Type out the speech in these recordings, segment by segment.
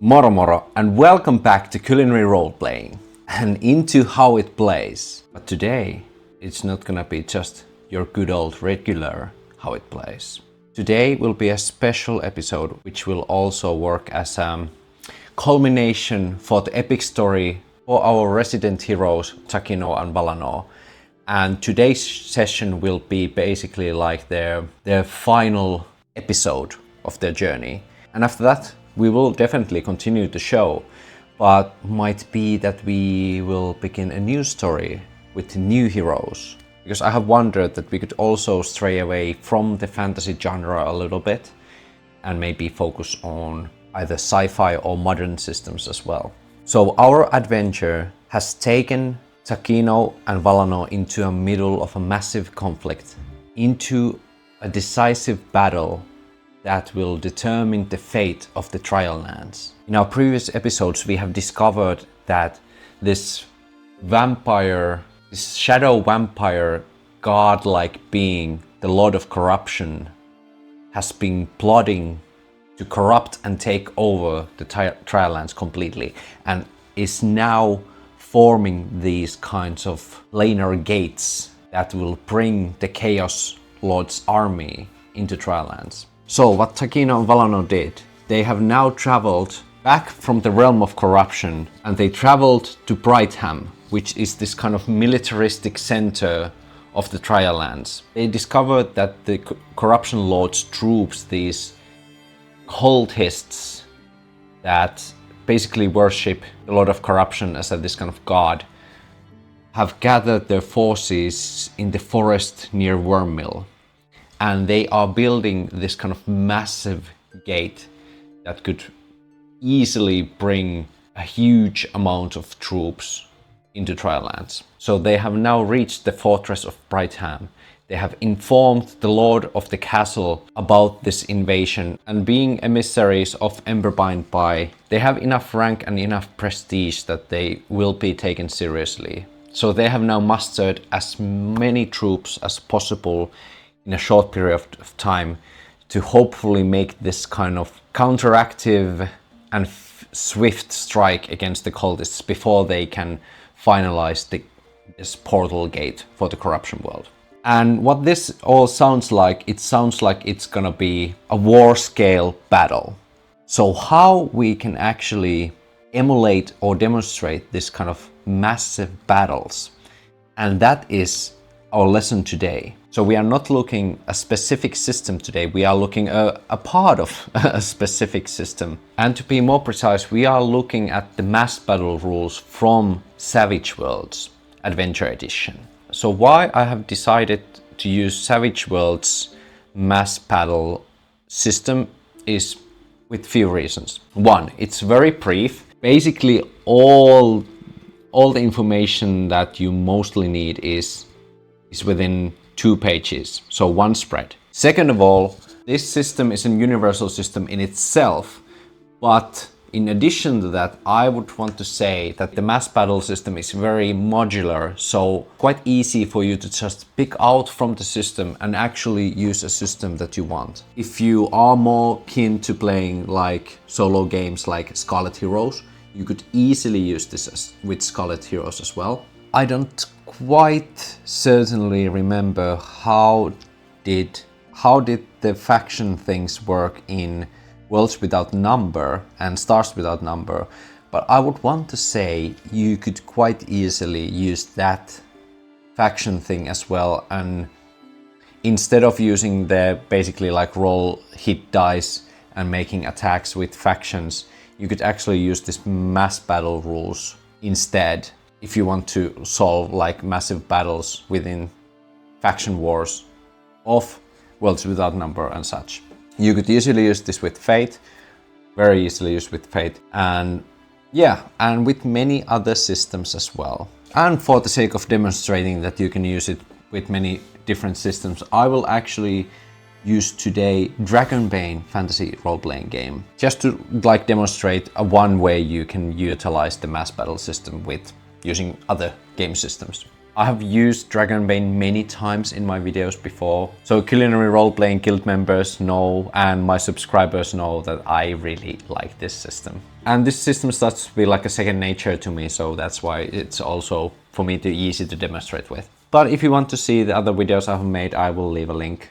Moro moro and welcome back to Culinary Roleplaying and into how it plays. But today it's not gonna be just your good old regular how it plays. Today will be a special episode which will also work as a culmination for the epic story for our resident heroes Takino and Valanor. And today's session will be basically like their final episode of their journey. And after that we will definitely continue the show, but might be that we will begin a new story with new heroes. Because I have wondered that we could also stray away from the fantasy genre a little bit and maybe focus on either sci-fi or modern systems as well. So our adventure has taken Takino and Valanor into the middle of a massive conflict, into a decisive battle that will determine the fate of the Trial Lands. In our previous episodes we have discovered that this shadow vampire god-like being, the Lord of Corruption, has been plotting to corrupt and take over the Trial Lands completely and is now forming these kinds of planar gates that will bring the Chaos Lord's army into Trial Lands. So what Takino and Valanor did, they have now traveled back from the realm of corruption and they traveled to Brightham, which is this kind of militaristic center of the Trial Lands. They discovered that the Corruption Lord's troops, these cultists that basically worship the Lord of Corruption as this kind of god, have gathered their forces in the forest near Wormmill. And they are building this kind of massive gate that could easily bring a huge amount of troops into Trial Lands. So they have now reached the fortress of Brightham. They have informed the Lord of the castle about this invasion, and being emissaries of Emberbind By, they have enough rank and enough prestige that they will be taken seriously. So they have now mustered as many troops as possible in a short period of time to hopefully make this kind of counteractive and swift strike against the cultists before they can finalize this portal gate for the corruption world. And what this all sounds like, it sounds like it's gonna be a war scale battle. So how we can actually emulate or demonstrate this kind of massive battles, and that is our lesson today. So we are not looking at a specific system today, we are looking at a part of a specific system. And to be more precise, we are looking at the mass battle rules from Savage Worlds Adventure Edition. So why I have decided to use Savage Worlds mass battle system is with few reasons. One, it's very brief. Basically all the information that you mostly need is within 2 pages, so one spread. Second of all, this system is a universal system in itself, but in addition to that, I would want to say that the mass battle system is very modular, so quite easy for you to just pick out from the system and actually use a system that you want. If you are more keen to playing like solo games like Scarlet Heroes, you could easily use this with Scarlet Heroes as well. I don't quite certainly remember how did the faction things work in Worlds Without Number and Stars Without Number, but I would want to say you could quite easily use that faction thing as well, and instead of using the basically like roll hit dice and making attacks with factions, you could actually use this mass battle rules instead if you want to solve like massive battles within faction wars of Worlds Without Number and such. You could easily use this with Fate, very easily use with Fate, and yeah, and with many other systems as well. And for the sake of demonstrating that you can use it with many different systems, I will actually use today Dragonbane fantasy role-playing game, just to like demonstrate a one way you can utilize the mass battle system with using other game systems. I have used Dragonbane many times in my videos before, so Culinary Roleplaying Guild members know and my subscribers know that I really like this system. And this system starts to be like a second nature to me, so that's why it's also for me too easy to demonstrate with. But if you want to see the other videos I've made, I will leave a link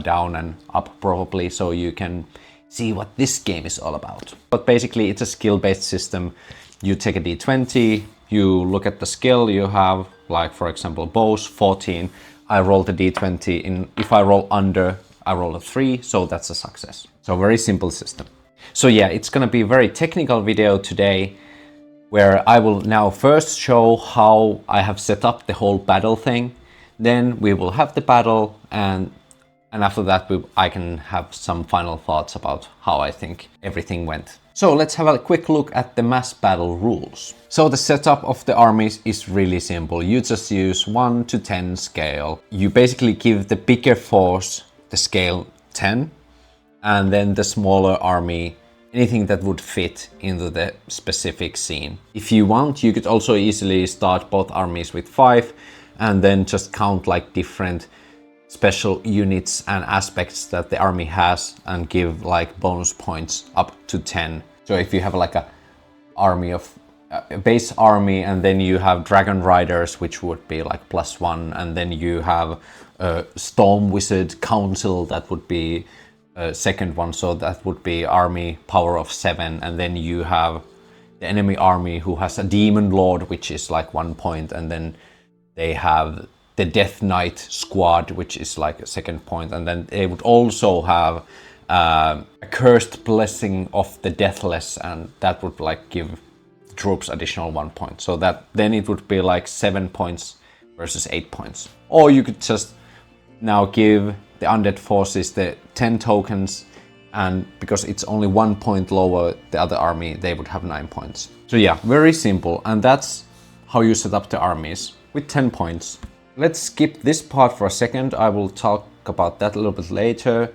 down and up probably, so you can see what this game is all about. But basically it's a skill-based system. You take a d20, you look at the skill you have, like for example bows 14, I roll the d20, if I roll under, I roll a 3, so that's a success. So very simple system. So yeah, it's gonna be a very technical video today, where I will now first show how I have set up the whole battle thing, then we will have the battle, and after that I can have some final thoughts about how I think everything went. So let's have a quick look at the mass battle rules. So the setup of the armies is really simple. You just use 1 to 10 scale. You basically give the bigger force the scale 10, and then the smaller army anything that would fit into the specific scene. If you want, you could also easily start both armies with 5 and then just count like different special units and aspects that the army has and give like bonus points up to 10. So if you have like a army of a base army, and then you have dragon riders, which would be like +1, and then you have a storm wizard council, that would be a second one, so that would be army power of 7, and then you have the enemy army who has a demon lord, which is like 1 point, and then they have the Death Knight squad, which is like a 2nd point, and then they would also have a cursed blessing of the deathless, and that would like give troops additional 1 point. So that then it would be like 7 points versus 8 points. Or you could just now give the undead forces the 10 tokens, and because it's only 1 point lower the other army, they would have 9 points. So yeah, very simple, and that's how you set up the armies with 10 points. Let's skip this part for a second. I will talk about that a little bit later.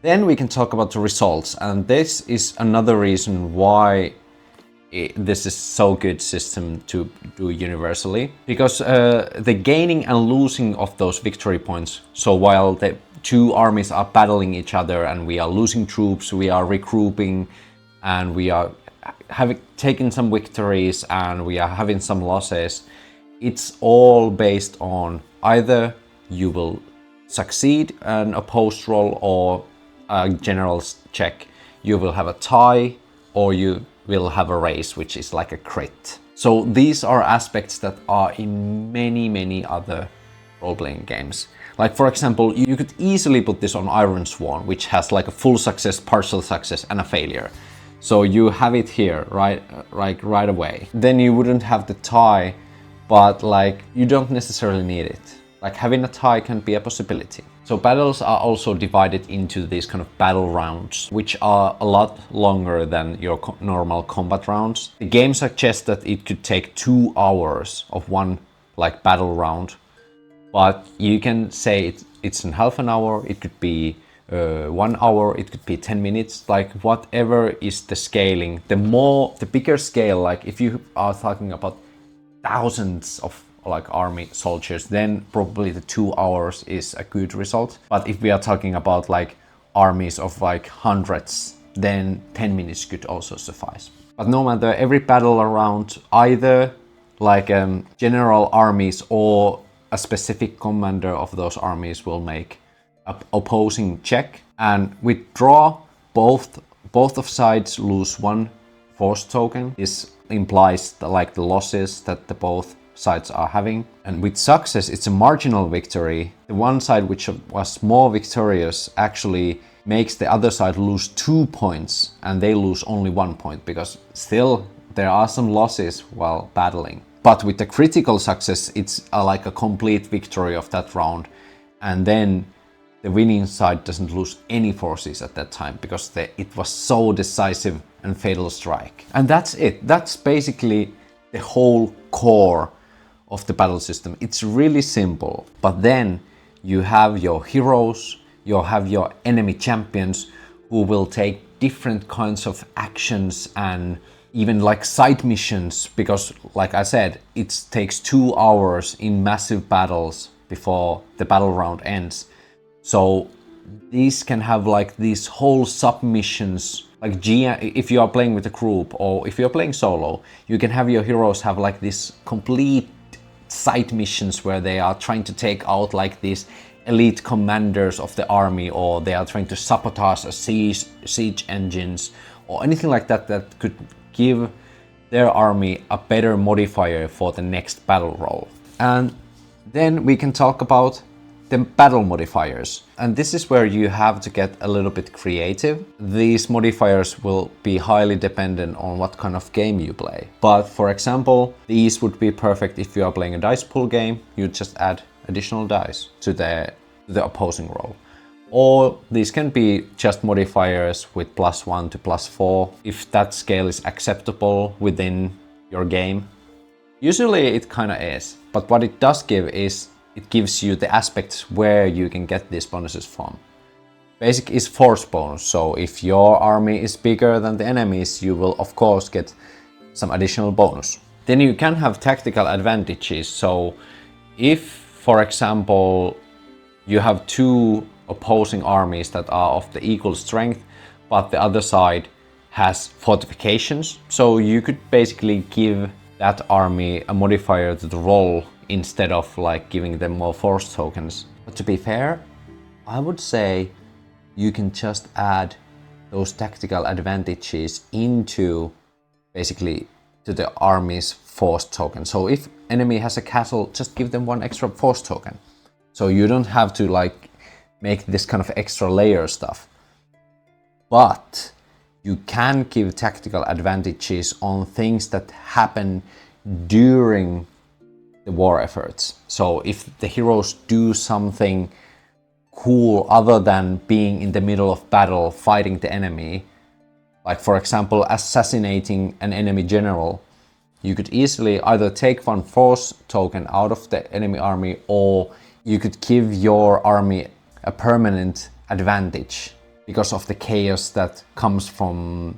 Then we can talk about the results, and this is another reason why this is so good system to do universally, because the gaining and losing of those victory points, so while the two armies are battling each other and we are losing troops, we are regrouping, and we are taking some victories and we are having some losses, it's all based on either you will succeed an opposed roll or a general's check, you will have a tie, or you will have a race, which is like a crit. So these are aspects that are in many other role-playing games. Like for example, you could easily put this on Iron Sworn, which has like a full success, partial success, and a failure. So you have it here, right away. Then you wouldn't have the tie, but like you don't necessarily need it. Like having a tie can be a possibility. So battles are also divided into these kind of battle rounds, which are a lot longer than your normal combat rounds. The game suggests that it could take 2 hours of one like battle round, but you can say it's in half an hour, it could be 1 hour, it could be 10 minutes, like whatever is the scaling. The bigger scale, like if you are talking about thousands of like army soldiers, then probably the 2 hours is a good result. But if we are talking about like armies of like hundreds, then 10 minutes could also suffice. But no matter, every battle around, either like general armies or a specific commander of those armies will make an opposing check, and with draw, both of sides lose 1 force token. This implies the losses that the both sides are having. And with success, it's a marginal victory. The one side which was more victorious actually makes the other side lose 2 points, and they lose only 1 point, because still there are some losses while battling. But with the critical success, it's like a complete victory of that round, and then the winning side doesn't lose any forces at that time, because it was so decisive and fatal strike. And that's it. That's basically the whole core of the battle system. It's really simple. But then you have your heroes, you have your enemy champions who will take different kinds of actions and even like side missions, because like I said, it takes 2 hours in massive battles before the battle round ends. So these can have like these whole submissions, like if you are playing with a group or if you're playing solo, you can have your heroes have like this complete side missions where they are trying to take out like these elite commanders of the army, or they are trying to sabotage a siege engines or anything like that that could give their army a better modifier for the next battle roll. And then we can talk about the battle modifiers. And this is where you have to get a little bit creative. These modifiers will be highly dependent on what kind of game you play. But for example, these would be perfect if you are playing a dice pool game. You just add additional dice to the opposing roll. Or these can be just modifiers with +1 to +4, if that scale is acceptable within your game. Usually it kind of is, but what it does give is it gives you the aspects where you can get these bonuses from. Basic is force bonus, so if your army is bigger than the enemies, you will of course get some additional bonus. Then you can have tactical advantages, so if, for example, you have 2 opposing armies that are of the equal strength, but the other side has fortifications, so you could basically give that army a modifier to the roll instead of like giving them more force tokens. But to be fair, I would say you can just add those tactical advantages into basically to the army's force token. So if enemy has a castle, just give them 1 extra force token. So you don't have to like make this kind of extra layer stuff. But you can give tactical advantages on things that happen during the war efforts. So if the heroes do something cool other than being in the middle of battle fighting the enemy, like for example assassinating an enemy general, you could easily either take 1 force token out of the enemy army, or you could give your army a permanent advantage because of the chaos that comes from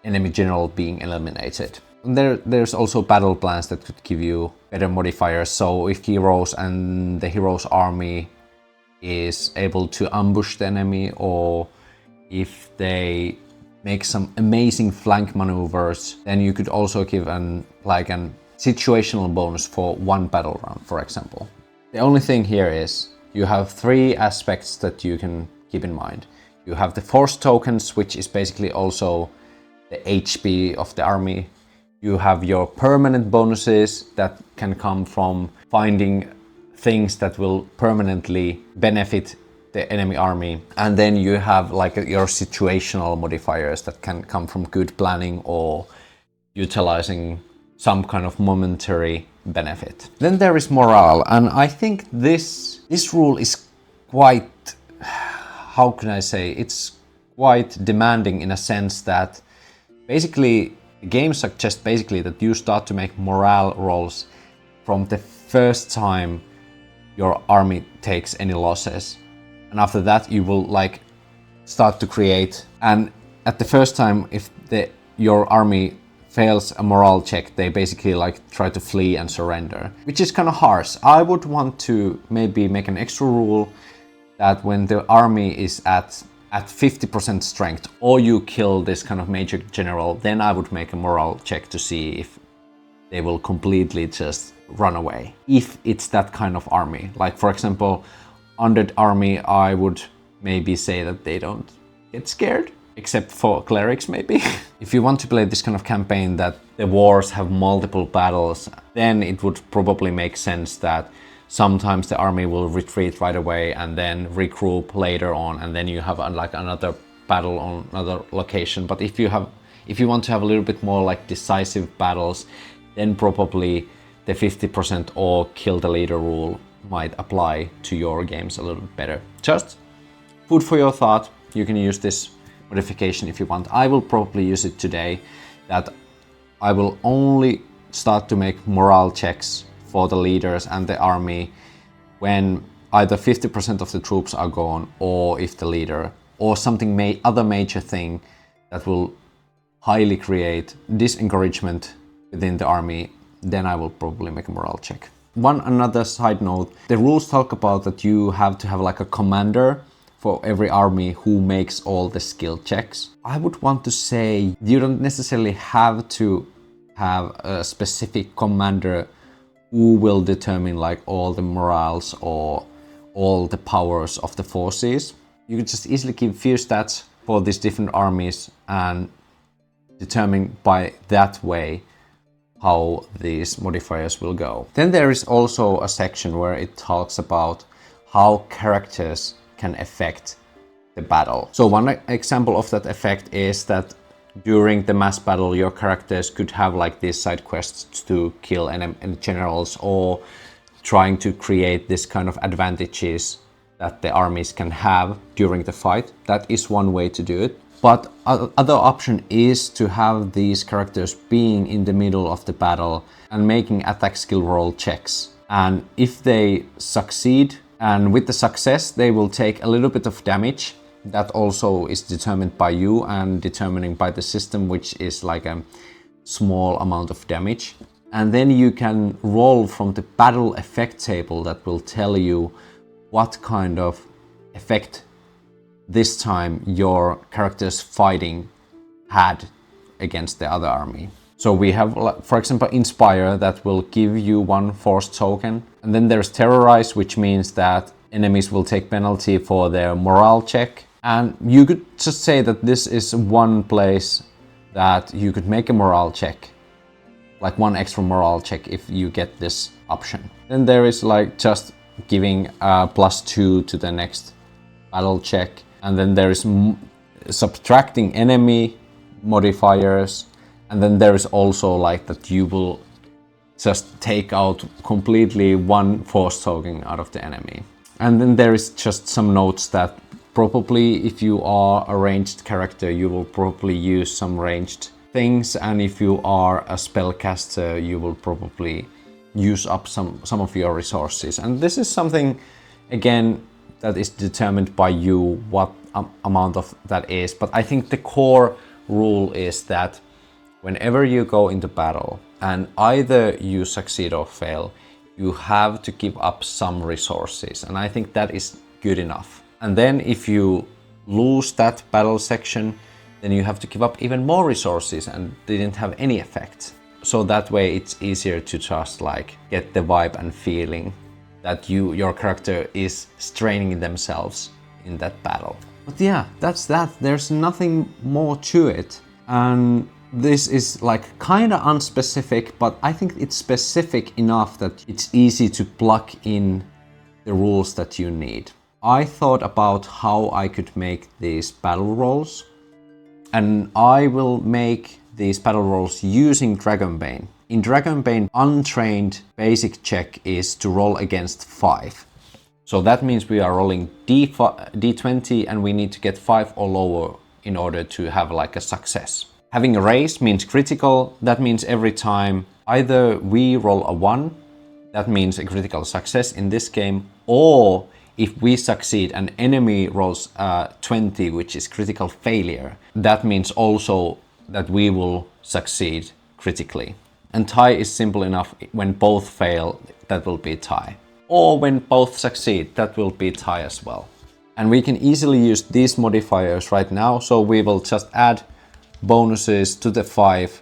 enemy general being eliminated. And there's also battle plans that could give you better modifiers. So if heroes and the hero's army is able to ambush the enemy, or if they make some amazing flank maneuvers, then you could also give an situational bonus for 1 battle round, for example. The only thing here is you have 3 aspects that you can keep in mind. You have the force tokens, which is basically also the HP of the army. You have your permanent bonuses that can come from finding things that will permanently benefit the enemy army. And then you have like your situational modifiers that can come from good planning or utilizing some kind of momentary benefit. Then there is morale, and I think this rule is quite, how can I say, it's quite demanding in a sense that basically the game suggests basically that you start to make morale rolls from the first time your army takes any losses, and after that you will like start to create, and at the first time if your army fails a morale check, they basically like try to flee and surrender, which is kind of harsh. I would want to maybe make an extra rule that when the army is at 50% strength, or you kill this kind of major general, then I would make a morale check to see if they will completely just run away. If it's that kind of army, like for example, undead army, I would maybe say that they don't get scared, except for clerics maybe. If you want to play this kind of campaign that the wars have multiple battles, then it would probably make sense that sometimes the army will retreat right away and then regroup later on, and then you have like another battle on another location. But if you want to have a little bit more like decisive battles, then probably the 50% or kill the leader rule might apply to your games a little bit better. Just food for your thought. You can use this modification if you want. I will probably use it today, that I will only start to make morale checks for the leaders and the army when either 50% of the troops are gone, or if the leader or something other major thing that will highly create disencouragement within the army, then I will probably make a morale check. Another side note, the rules talk about that you have to have like a commander for every army who makes all the skill checks. I would want to say you don't necessarily have to have a specific commander who will determine like all the morals or all the powers of the forces. You could just easily give few stats for these different armies and determine by that way how these modifiers will go. Then there is also a section where it talks about how characters can affect the battle. So one example of that effect is that during the mass battle your characters could have like these side quests to kill enemy generals, or trying to create this kind of advantages that the armies can have during the fight. That is one way to do it. But other option is to have these characters being in the middle of the battle and making attack skill roll checks. And if they succeed, and with the success they will take a little bit of damage. That also is determined by you and determining by the system, which is like a small amount of damage. And then you can roll from the battle effect table that will tell you what kind of effect this time your character's fighting had against the other army. So we have, for example, Inspire, that will give you 1 force token. And then there's Terrorize, which means that enemies will take penalty for their morale check. And you could just say that this is one place that you could make a morale check, like 1 extra morale check if you get this option. Then there is like just giving +2 to the next battle check. And then there is subtracting enemy modifiers. And then there is also like that you will just take out completely 1 force token out of the enemy. And then there is just some notes that probably if you are a ranged character, you will probably use some ranged things. And if you are a spellcaster, you will probably use up some of your resources. And this is something, again, that is determined by you, what amount of that is. But I think the core rule is that whenever you go into battle and either you succeed or fail, you have to give up some resources. And I think that is good enough. And then if you lose that battle section, then you have to give up even more resources and didn't have any effect. So that way it's easier to just like get the vibe and feeling that your character is straining themselves in that battle. But yeah, that's that. There's nothing more to it. And this is like kind of unspecific, but I think it's specific enough that it's easy to plug in the rules that you need. I thought about how I could make these battle rolls, and I will make these battle rolls using Dragonbane. In Dragonbane, untrained basic check is to roll against 5. So that means we are rolling D20 and we need to get 5 or lower in order to have like a success. Having a raise means critical. That means every time either we roll a 1, that means a critical success in this game, or if we succeed and enemy rolls 20, which is critical failure, that means also that we will succeed critically. And tie is simple enough. When both fail, that will be tie. Or when both succeed, that will be tie as well. And we can easily use these modifiers right now. So we will just add bonuses to the 5,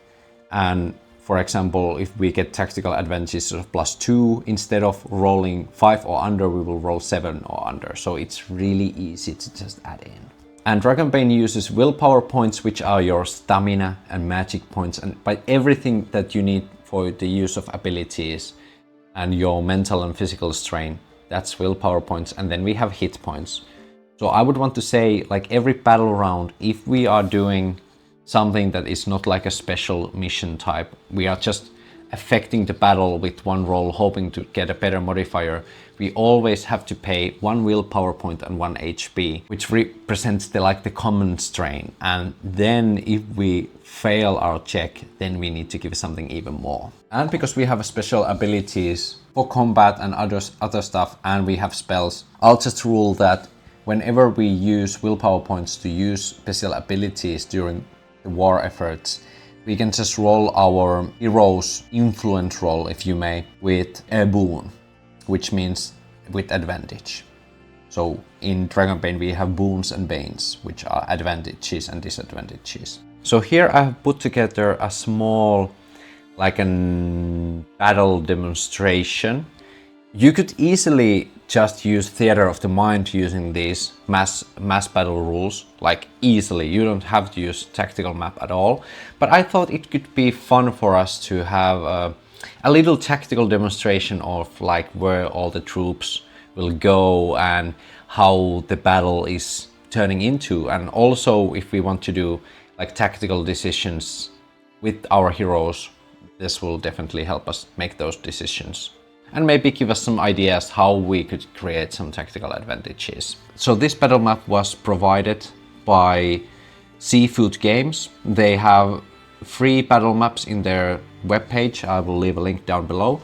and for example, if we get tactical advantages of +2, instead of rolling 5 or under, we will roll 7 or under. So it's really easy to just add in. And Dragonbane uses willpower points, which are your stamina and magic points, and by everything that you need for the use of abilities and your mental and physical strain. That's willpower points. And then we have hit points. So I would want to say, like every battle round, if we are doing something that is not like a special mission type, we are just affecting the battle with 1 roll, hoping to get a better modifier, we always have to pay 1 willpower point and 1 HP, which represents the common strain. And then if we fail our check, then we need to give something even more. And because we have special abilities for combat and other stuff, and we have spells, I'll just rule that whenever we use willpower points to use special abilities during the war efforts, we can just roll our hero's influence roll, if you may, with a boon, which means with advantage. So in Dragonbane we have boons and banes, which are advantages and disadvantages. So here I have put together a small, like a battle demonstration. You could easily just use theater of the mind using these mass battle rules, like easily. You don't have to use tactical map at all. But I thought it could be fun for us to have a little tactical demonstration of like where all the troops will go and how the battle is turning into. And also if we want to do like tactical decisions with our heroes, this will definitely help us make those decisions. And maybe give us some ideas how we could create some tactical advantages. So this battle map was provided by Seafood Games. They have free battle maps in their webpage. I will leave a link down below.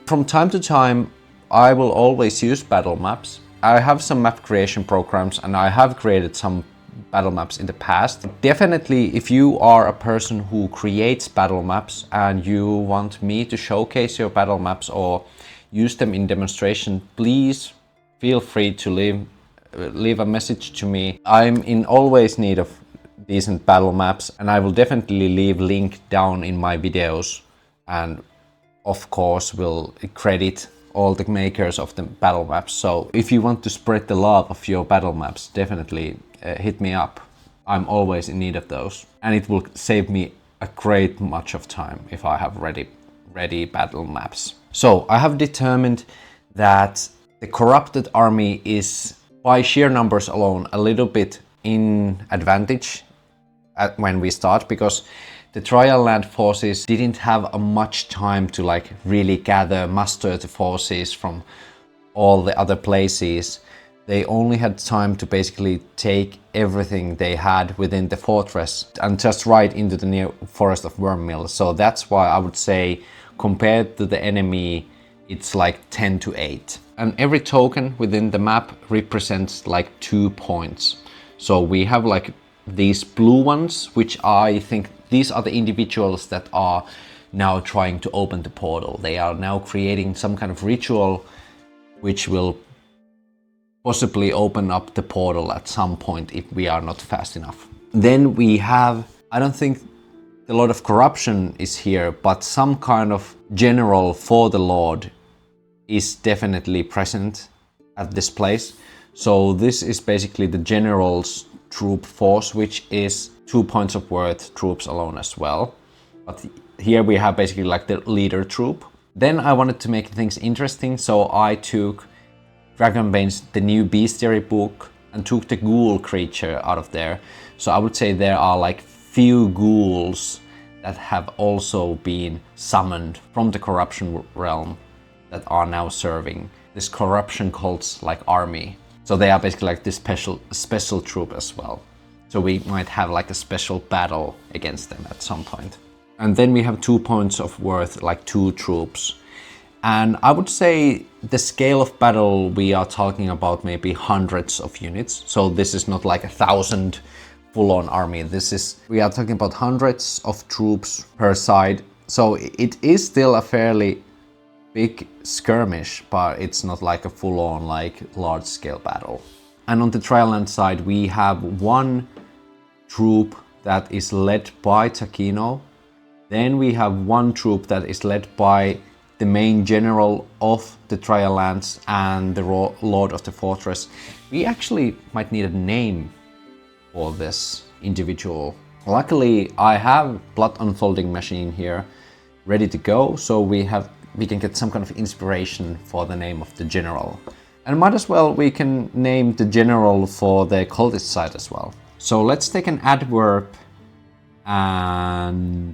From time to time, I will always use battle maps. I have some map creation programs and I have created some battle maps in the past. Definitely, if you are a person who creates battle maps and you want me to showcase your battle maps or use them in demonstration, please feel free to leave a message to me. I'm in always need of decent battle maps, and I will definitely leave link down in my videos, and of course will credit all the makers of the battle maps. So if you want to spread the love of your battle maps, definitely hit me up. I'm always in need of those, and it will save me a great much of time if I have ready battle maps. So I have determined that the corrupted army is by sheer numbers alone a little bit in advantage when we start, because the trial land forces didn't have much time to like really muster the forces from all the other places. They only had time to basically take everything they had within the fortress and just right into the near forest of Wormmill. So that's why I would say compared to the enemy, it's like 10 to 8. And every token within the map represents like 2 points. So we have like these blue ones, which I think these are the individuals that are now trying to open the portal. They are now creating some kind of ritual which will possibly open up the portal at some point if we are not fast enough. Then we have, I don't think a lot of corruption is here, but some kind of general for the Lord is definitely present at this place. So this is basically the general's troop force, which is 2 points of worth troops alone as well. But here we have basically like the leader troop. Then I wanted to make things interesting, so I took Dragonbane's The New Bestiary book and took the ghoul creature out of there. So I would say there are like few ghouls that have also been summoned from the corruption realm that are now serving this corruption cult's like army. So they are basically like this special troop as well. So we might have like a special battle against them at some point. And then we have 2 points of worth, like 2 troops. And I would say the scale of battle, we are talking about maybe hundreds of units. So this is not like 1,000 full-on army. We are talking about hundreds of troops per side. So it is still a fairly big skirmish, but it's not like a full-on like large-scale battle. And on the trial land side, we have 1 troop that is led by Takino. Then we have 1 troop that is led by the main general of the trial lands and the lord of the fortress. We actually might need a name for this individual. Luckily, I have Blood Unfolding Machine here ready to go, so we can get some kind of inspiration for the name of the general. And might as well we can name the general for the cultist side as well. So let's take an adverb and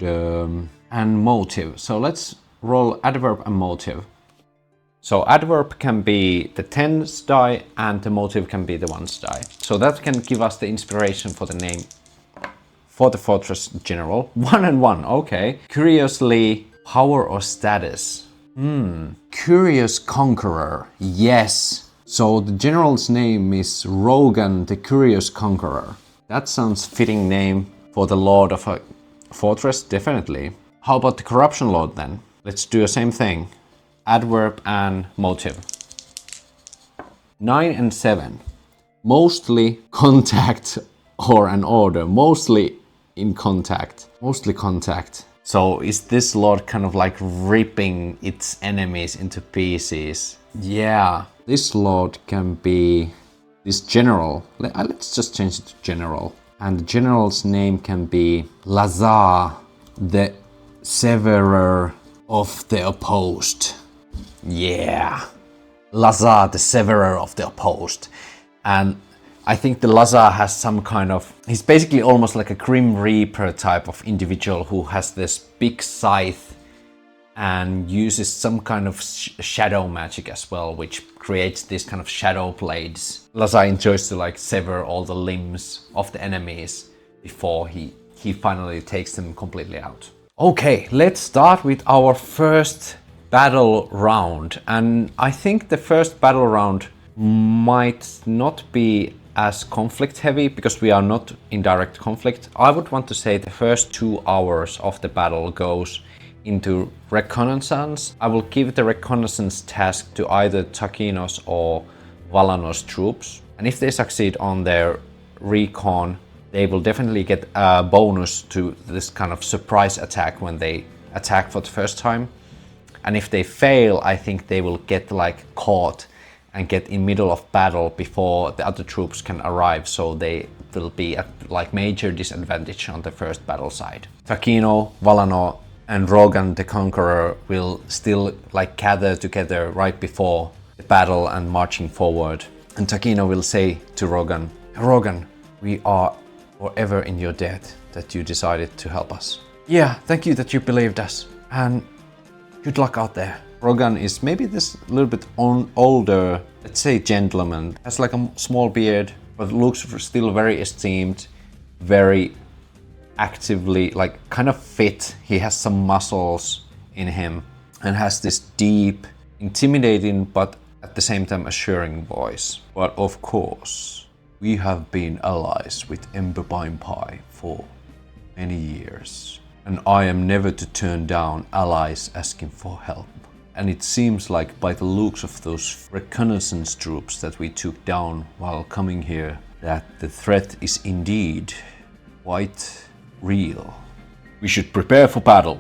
motive. So let's roll adverb and motive. So adverb can be the 10s die and the motive can be the 1s die. So that can give us the inspiration for the name for the fortress general. 1 and 1, okay. Curiously, power or status? Curious Conqueror, yes. So the general's name is Rogan the Curious Conqueror. That sounds fitting name For the lord of a fortress, definitely. How about the corruption lord then? Let's do the same thing. Adverb and motive. 9 and 7. Mostly contact or an order. Mostly in contact. Mostly contact. So is this lord kind of like ripping its enemies into pieces? Yeah, this lord can be this general. Let's just change it to general. And the general's name can be Lazar, the severer of the opposed. Yeah, Lazar, the severer of the opposed. And I think the Lazar has some kind of... He's basically almost like a Grim Reaper type of individual who has this big scythe and uses some kind of shadow magic as well, which creates these kind of shadow blades. Lazar enjoys to like sever all the limbs of the enemies before he finally takes them completely out. Okay, let's start with our first battle round. And I think the first battle round might not be as conflict heavy because we are not in direct conflict. I would want to say the first 2 hours of the battle goes into reconnaissance. I will give the reconnaissance task to either Takino's or Valanor's troops. And if they succeed on their recon, they will definitely get a bonus to this kind of surprise attack when they attack for the first time. And if they fail, I think they will get like caught and get in middle of battle before the other troops can arrive. So they will be at like major disadvantage on the first battle side. Takino, Valanor, and Rogan the Conqueror will still like gather together right before the battle and marching forward. And Takino will say to Rogan, Rogan, we are forever in your debt that you decided to help us. Yeah, thank you that you believed us. And good luck out there. Rogan is maybe this little bit older, let's say gentleman. Has like a small beard, but looks still very esteemed, very actively, like kind of fit. He has some muscles in him and has this deep, intimidating, but at the same time assuring voice. But of course, we have been allies with Emberbine Pie for many years. And I am never to turn down allies asking for help. And it seems like by the looks of those reconnaissance troops that we took down while coming here, that the threat is indeed quite real. We should prepare for battle.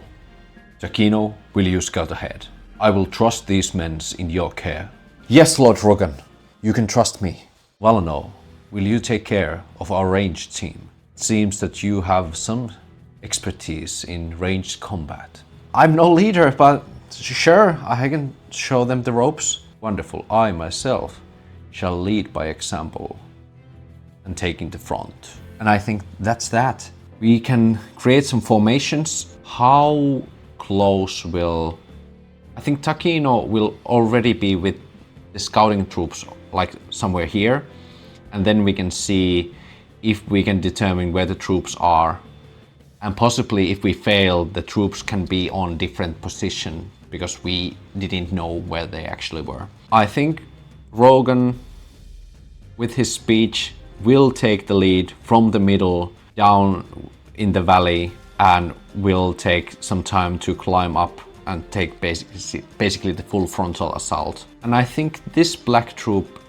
Takino, will you scout ahead? I will trust these men in your care. Yes, Lord Rogan, you can trust me. Valanor, will you take care of our ranged team? It seems that you have some expertise in ranged combat. I'm no leader, but sure, I can show them the ropes. Wonderful. I myself shall lead by example and take in the front. And I think that's that. We can create some formations. How close will... I think Takino will already be with the scouting troops like somewhere here. And then we can see if we can determine where the troops are. And possibly if we fail, the troops can be on different position because we didn't know where they actually were. I think Rogan, with his speech, will take the lead from the middle down in the valley and will take some time to climb up and take basically the full frontal assault. And I think this black troop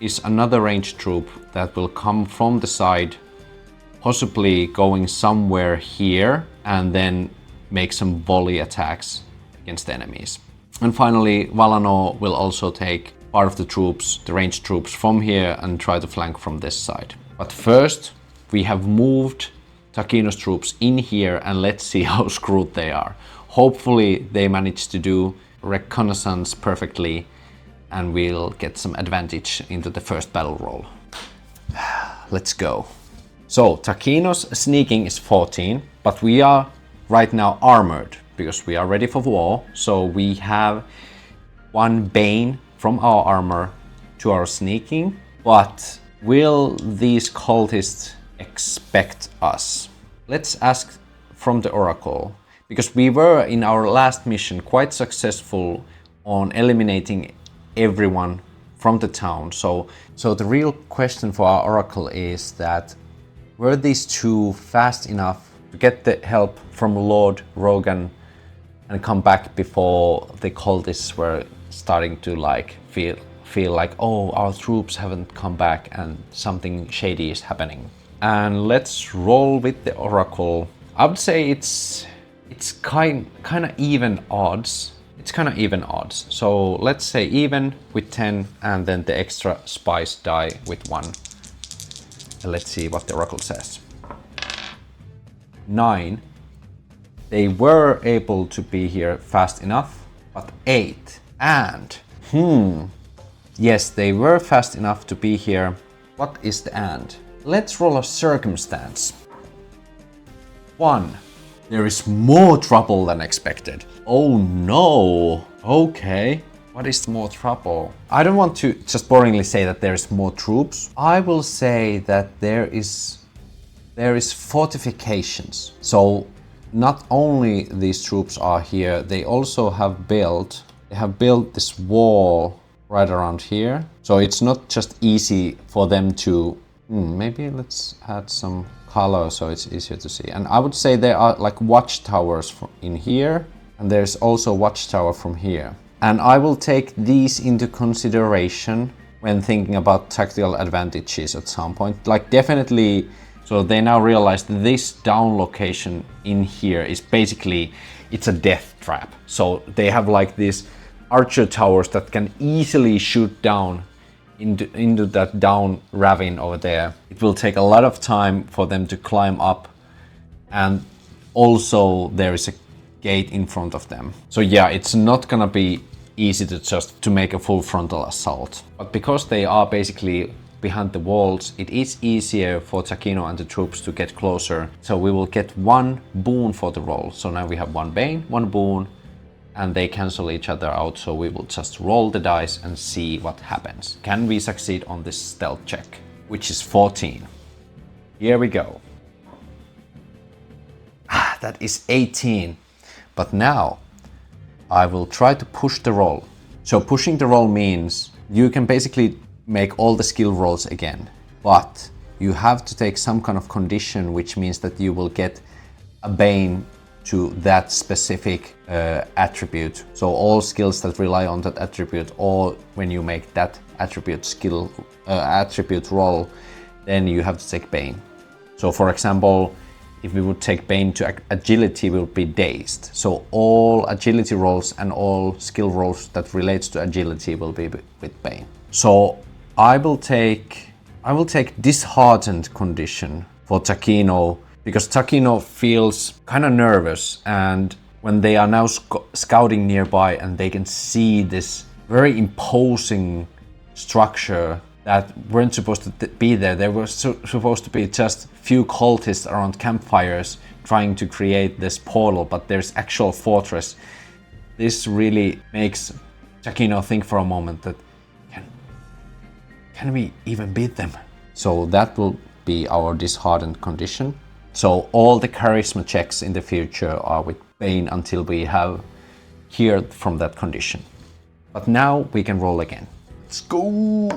is another ranged troop that will come from the side, possibly going somewhere here and then make some volley attacks against the enemies. And finally, Valanor will also take part of the troops, the ranged troops, from here and try to flank from this side. But first, we have moved Takino's troops in here and let's see how screwed they are. Hopefully they manage to do reconnaissance perfectly and we'll get some advantage into the first battle roll. Let's go. So Takino's sneaking is 14, but we are right now armored because we are ready for war. So we have 1 bane from our armor to our sneaking, but will these cultists expect us? Let's ask from the Oracle, because we were in our last mission quite successful on eliminating everyone from the town. So the real question for our Oracle is that were these two fast enough to get the help from Lord Rogan and come back before the cultists were starting to like feel like, oh, our troops haven't come back and something shady is happening? And let's roll with the oracle. I would say it's kind of even odds. It's kind of even odds. So let's say even with 10 and then the extra spice die with 1. And let's see what the oracle says. 9. They were able to be here fast enough, but 8. And yes, they were fast enough to be here. What is the and? Let's roll a circumstance. 1. There is more trouble than expected. Oh no. Okay. What is more trouble? I don't want to just boringly say that there is more troops. I will say that there is fortifications. So not only these troops are here, they also have built this wall right around here. So it's not just easy for them to maybe let's add some color so it's easier to see. And I would say there are like watchtowers in here, and there's also watchtower from here. And I will take these into consideration when thinking about tactical advantages at some point. Like definitely, so they now realize that this down location in here is basically, it's a death trap. So they have like these archer towers that can easily shoot down into that down ravine over there. It will take a lot of time for them to climb up, and also there is a gate in front of them. So yeah, it's not gonna be easy to make a full frontal assault. But because they are basically behind the walls, it is easier for Takino and the troops to get closer. So we will get 1 boon for the roll. So now we have 1 bane, 1 boon, and they cancel each other out, so we will just roll the dice and see what happens. Can we succeed on this stealth check, which is 14. Here we go. That is 18. But now I will try to push the roll. So pushing the roll means you can basically make all the skill rolls again, but you have to take some kind of condition, which means that you will get a bane to that specific attribute. So all skills that rely on that attribute, or when you make that attribute skill attribute roll, then you have to take bane. So for example, if we would take bane to agility, we would be dazed. So all agility rolls and all skill rolls that relates to agility will be with bane. So I will take disheartened condition for Takino, because Takino feels kind of nervous, and when they are now scouting nearby and they can see this very imposing structure that weren't supposed to be there. There were supposed to be just few cultists around campfires trying to create this portal, but there's actual fortress. This really makes Takino think for a moment that can we even beat them? So that will be our disheartened condition. So all the charisma checks in the future are with Bane until we have heard from that condition. But now we can roll again. Let's go!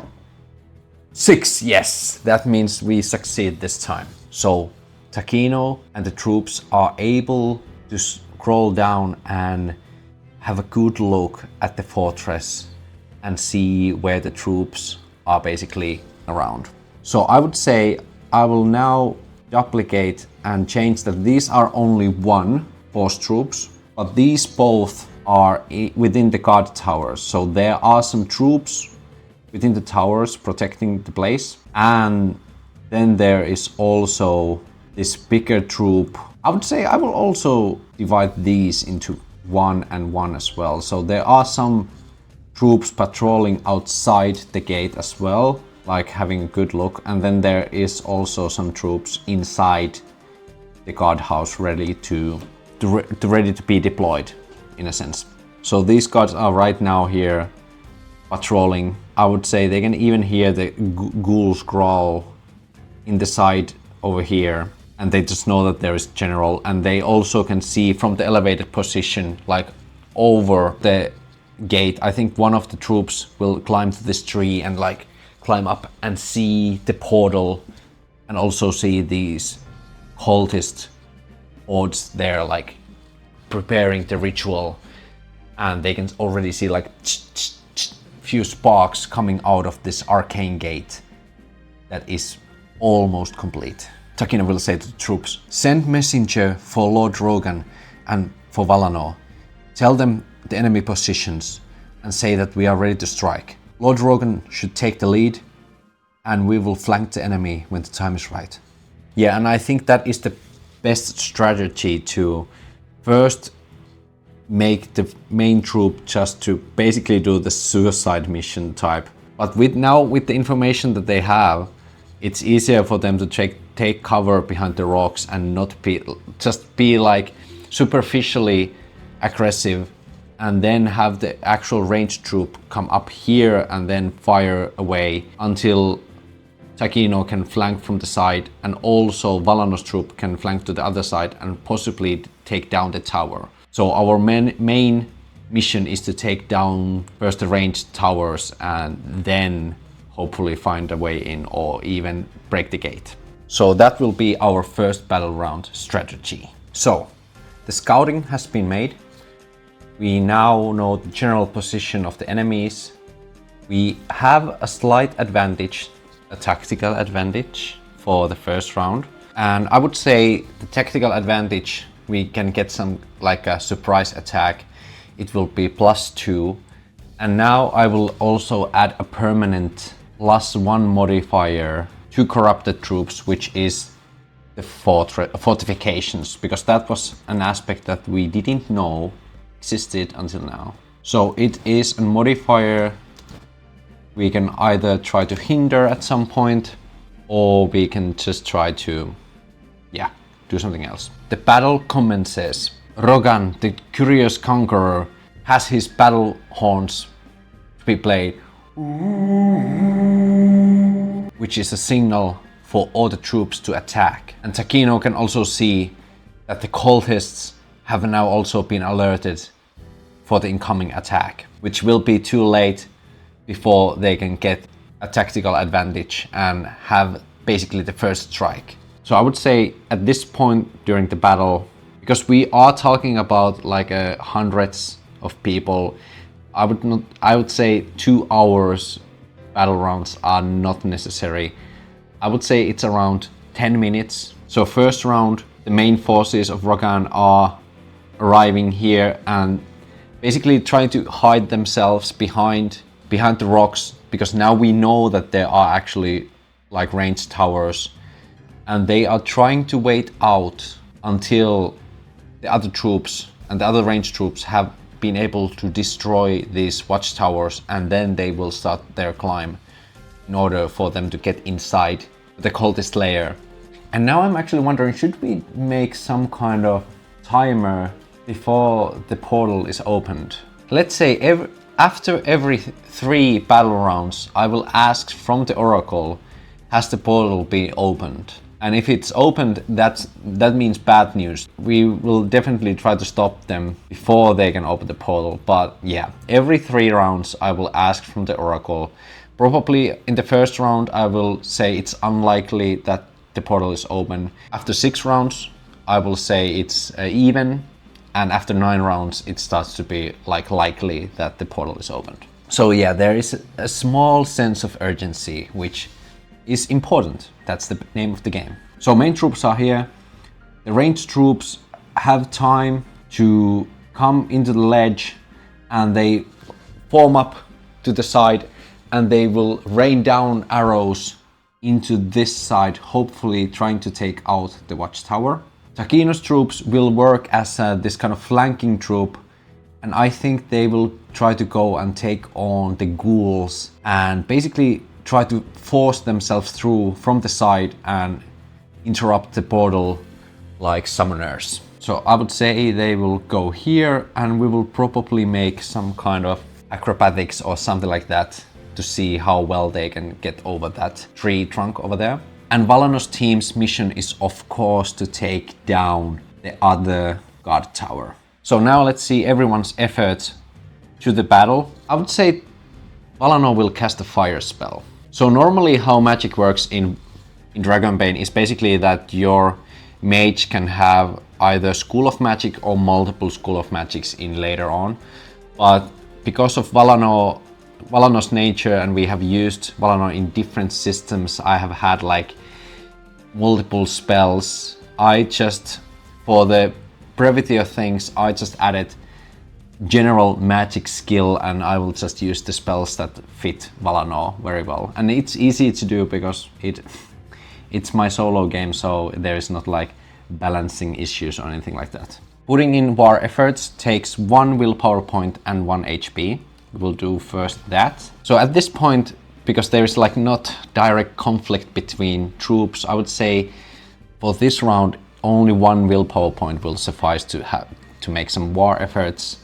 6, yes! That means we succeed this time. So Takino and the troops are able to scroll down and have a good look at the fortress and see where the troops are basically around. So I would say I will now duplicate and change that these are only 1 force troops, but these both are within the guard towers. So there are some troops within the towers protecting the place, and then there is also this bigger troop. I would say I will also divide these into 1 and 1 as well. So there are some troops patrolling outside the gate as well, like having a good look, and then there is also some troops inside the guardhouse ready to be deployed in a sense. So these guards are right now here patrolling. I would say they can even hear the ghouls growl in the side over here, and they just know that there is general, and they also can see from the elevated position, like over the gate. I think one of the troops will climb to this tree and like climb up and see the portal and also see these cultist hordes there like preparing the ritual, and they can already see like few sparks coming out of this arcane gate that is almost complete. Takino will say to the troops, "Send messenger for Lord Rogan and for Valanor. Tell them the enemy positions and say that we are ready to strike. Lord Rogan should take the lead and we will flank the enemy when the time is right." Yeah, and I think that is the best strategy to first make the main troop just to basically do the suicide mission type. But with the information that they have, it's easier for them to take cover behind the rocks and not be like superficially aggressive, and then have the actual ranged troop come up here and then fire away until Takino can flank from the side, and also Valanor's troop can flank to the other side and possibly take down the tower. So our main mission is to take down first the ranged towers and then hopefully find a way in or even break the gate. So that will be our first battle round strategy. So the scouting has been made. We now know the general position of the enemies. We have a slight advantage, a tactical advantage for the first round. And I would say the tactical advantage, we can get some like a surprise attack. It will be +2. And now I will also add a permanent +1 modifier to corrupted troops, which is the fortifications, because that was an aspect that we didn't know existed until now. So it is a modifier we can either try to hinder at some point, or we can just try to, do something else. The battle commences. Rogan, the curious conqueror, has his battle horns to be played, which is a signal for all the troops to attack. And Takino can also see that the cultists have now also been alerted for the incoming attack, which will be too late before they can get a tactical advantage and have basically the first strike. So I would say at this point during the battle, because we are talking about like hundreds of people, I would say 2 hours battle rounds are not necessary. I would say it's around 10 minutes. So first round, the main forces of Rogan are arriving here and basically trying to hide themselves behind the rocks, because now we know that there are actually like ranged towers, and they are trying to wait out until the other troops and the other ranged troops have been able to destroy these watchtowers, and then they will start their climb in order for them to get inside the cultist lair. And now I'm actually wondering, should we make some kind of timer before the portal is opened? Let's say after every 3 battle rounds, I will ask from the oracle, has the portal been opened? And if it's opened, that means bad news. We will definitely try to stop them before they can open the portal. But yeah, every 3 rounds I will ask from the oracle. Probably in the first round I will say it's unlikely that the portal is open. After 6 rounds I will say it's even. And after 9 rounds, it starts to be like likely that the portal is opened. So yeah, there is a small sense of urgency, which is important. That's the name of the game. So main troops are here. The ranged troops have time to come into the ledge, and they form up to the side, and they will rain down arrows into this side, hopefully trying to take out the watchtower. Takino's troops will work as this kind of flanking troop, and I think they will try to go and take on the ghouls and basically try to force themselves through from the side and interrupt the portal like summoners. So I would say they will go here, and we will probably make some kind of acrobatics or something like that to see how well they can get over that tree trunk over there. And Valanor's team's mission is of course to take down the other guard tower. So now let's see everyone's effort to the battle. I would say Valanor will cast a fire spell. So normally how magic works in in Dragonbane is basically that your mage can have either School of Magic or multiple School of Magics in later on. But because of Valanor's nature, and we have used Valanor in different systems, I have had like multiple spells. I just, for the brevity of things, I just added general magic skill, and I will just use the spells that fit Valanor very well. And it's easy to do because it's my solo game, so there is not like balancing issues or anything like that. Putting in war efforts takes 1 willpower point and 1 HP. We'll do first that. So at this point, because there is like not direct conflict between troops, I would say for this round only 1 willpower point will suffice to make some war efforts.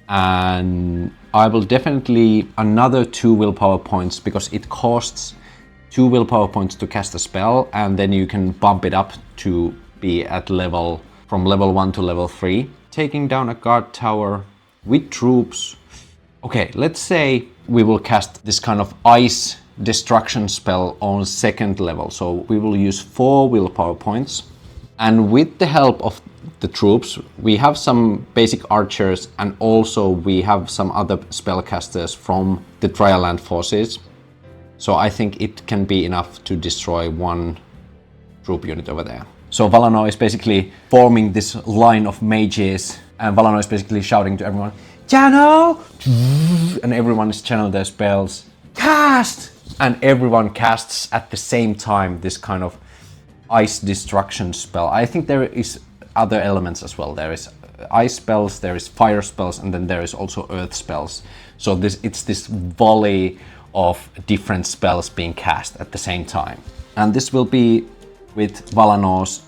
And I will definitely another 2 willpower points, because it costs 2 willpower points to cast a spell, and then you can bump it up to be at level, from level 1 to level 3. Taking down a guard tower with troops. Okay, let's say we will cast this kind of ice destruction spell on 2nd level. So we will use 4 willpower points. And with the help of the troops, we have some basic archers, and also we have some other spellcasters from the Dryland forces. So I think it can be enough to destroy 1 troop unit over there. So Valanor is basically forming this line of mages, and Valanor is basically shouting to everyone, "Channel!" And everyone is channeling their spells. Cast! And everyone casts at the same time this kind of ice destruction spell. I think there is other elements as well. There is ice spells, there is fire spells, and then there is also earth spells. So it's this volley of different spells being cast at the same time. And this will be with Valanor's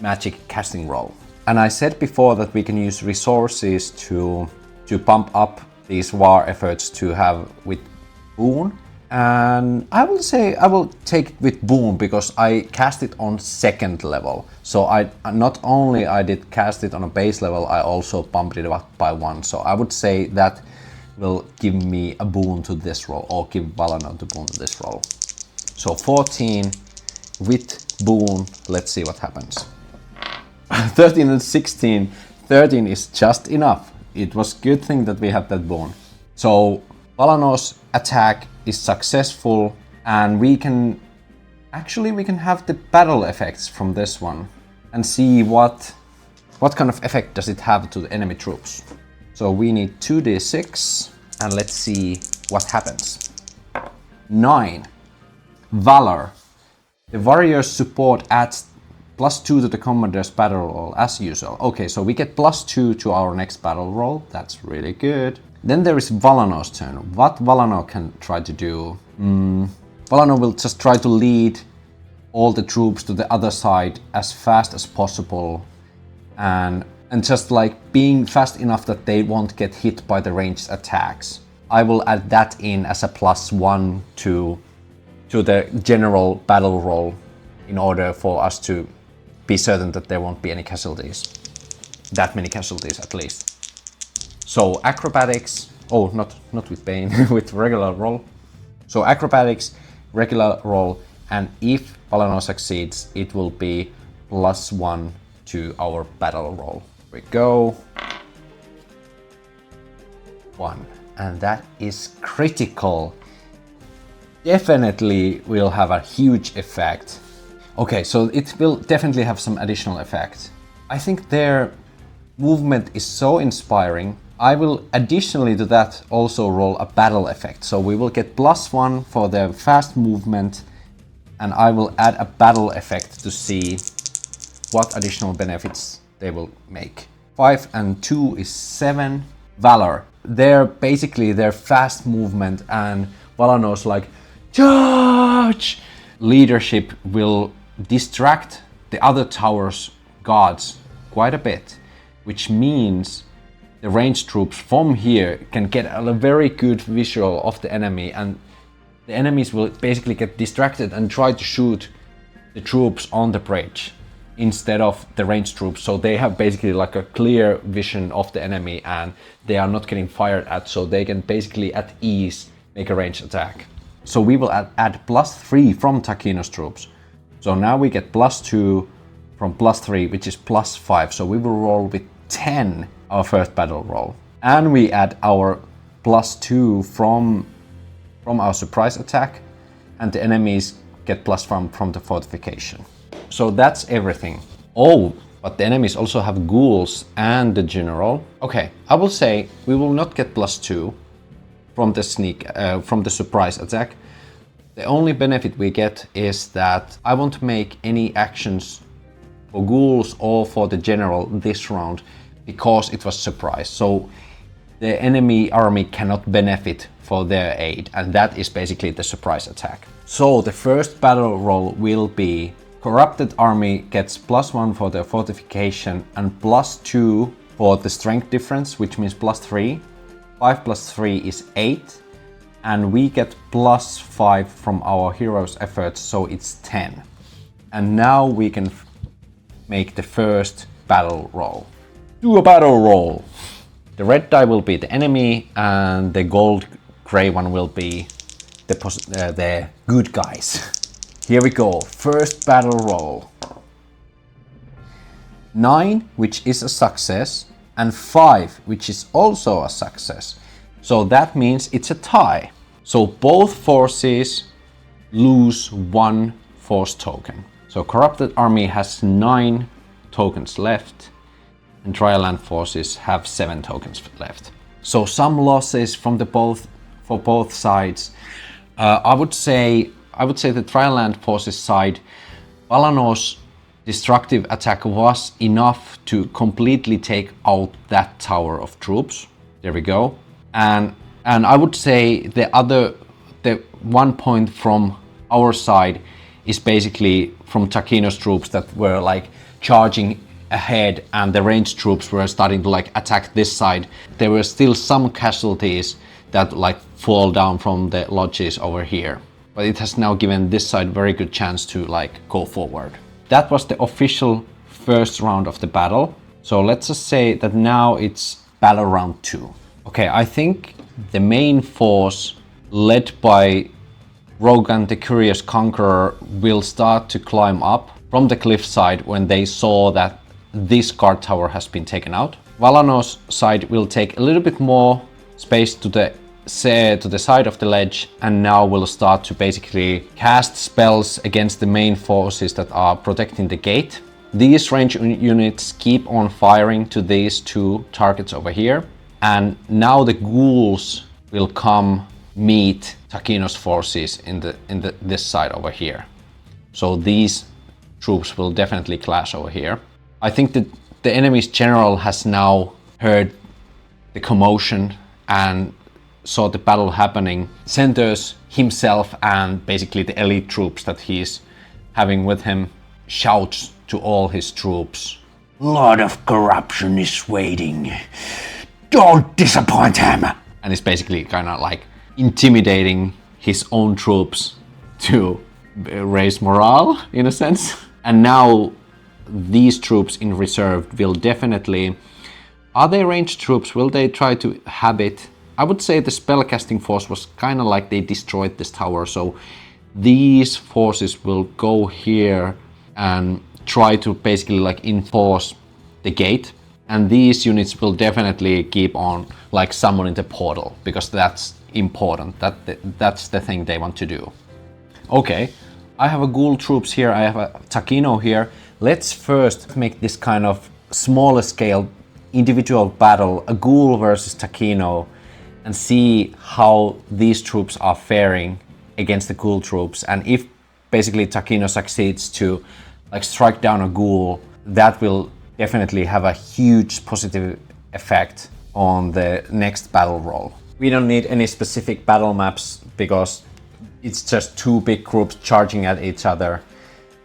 magic casting roll. And I said before that we can use resources to pump up these war efforts to have with boon. And I will say I will take it with boon because I cast it on 2nd level. So I not only I did cast it on a base level, I also bumped it up by 1. So I would say that will give me a boon to this roll, or give Valanor the boon to this roll. So 14 with boon. Let's see what happens. 13 and 16. 13 is just enough. It was good thing that we had that boon. So Valanor's attack is successful, and we can have the battle effects from this one and see what kind of effect does it have to the enemy troops. So we need 2d6, and let's see what happens. 9. Valor. The warrior's support adds +2 to the commander's battle roll as usual. Okay, so we get +2 to our next battle roll. That's really good. Then there is Valanor's turn. What Valanor can try to do? Valanor will just try to lead all the troops to the other side as fast as possible, and just like being fast enough that they won't get hit by the ranged attacks. I will add that in as a +1 to the general battle roll in order for us to be certain that there won't be any casualties. That many casualties at least. So acrobatics, not with Bane, with regular roll. So acrobatics, regular roll, and if Valanor succeeds, it will be +1 to our battle roll. Here we go. 1, and that is critical. Definitely will have a huge effect. Okay, so it will definitely have some additional effect. I think their movement is so inspiring. I will additionally to that also roll a battle effect. So we will get +1 for their fast movement, and I will add a battle effect to see what additional benefits they will make. 5 and 2 is 7. Valor. They're basically their fast movement, and Valanor's like, charge! Leadership will distract the other tower's guards quite a bit, which means the ranged troops from here can get a very good visual of the enemy, and the enemies will basically get distracted and try to shoot the troops on the bridge instead of the ranged troops. So they have basically like a clear vision of the enemy, and they are not getting fired at, so they can basically at ease make a ranged attack. So we will add +3 from Takino's troops. So now we get +2 from +3, which is +5. So we will roll with 10 our first battle roll. And we add our +2 from our surprise attack, and the enemies get +1 from the fortification. So that's everything. Oh, but the enemies also have ghouls and the general. Okay, I will say we will not get +2 from the surprise attack. The only benefit we get is that I won't make any actions for ghouls or for the general this round because it was surprise. So the enemy army cannot benefit for their aid, and that is basically the surprise attack. So the first battle roll will be corrupted army gets +1 for their fortification and +2 for the strength difference, which means +3. 5 + 3 is 8, and we get +5 from our hero's efforts, so it's 10. And now we can make the first battle roll. Do a battle roll! The red die will be the enemy, and the gold gray one will be the good guys. Here we go, first battle roll. 9, which is a success, and 5, which is also a success. So that means it's a tie. So both forces lose 1 force token. So corrupted army has 9 tokens left, and Trial forces have 7 tokens left. So some losses from for both sides. I would say the Trial forces side, Valanor's destructive attack was enough to completely take out that tower of troops. There we go. And I would say the 1 point from our side is basically from Takino's troops that were like charging ahead, and the ranged troops were starting to like attack this side. There were still some casualties that like fall down from the lodges over here, but it has now given this side very good chance to like go forward. That was the official first round of the battle. So let's just say that now it's battle round 2. Okay, I think the main force led by Rogan the Curious Conqueror will start to climb up from the cliffside when they saw that this guard tower has been taken out. Valanor's side will take a little bit more space to the side of the ledge, and now will start to basically cast spells against the main forces that are protecting the gate. These range units keep on firing to these 2 targets over here, and now the ghouls will come meet Takino's forces in this side over here. So these troops will definitely clash over here. I think that the enemy's general has now heard the commotion and saw the battle happening, centers himself and basically the elite troops that he's having with him, shouts to all his troops, "Lord of Corruption is waiting. Don't disappoint him!" And he's basically kind of like intimidating his own troops to raise morale, in a sense. And now these troops in reserve will definitely... Are they ranged troops? Will they try to habit? I would say the spellcasting force was kind of like they destroyed this tower, so these forces will go here and try to basically like enforce the gate, and these units will definitely keep on like summoning the portal, because that's important. That's the thing they want to do. Okay, I have a ghoul troops here, I have a Takino here. Let's first make this kind of smaller scale individual battle, a ghoul versus Takino, and see how these troops are faring against the ghoul troops. And if basically Takino succeeds to like strike down a ghoul, that will definitely have a huge positive effect on the next battle roll. We don't need any specific battle maps because it's just 2 big groups charging at each other.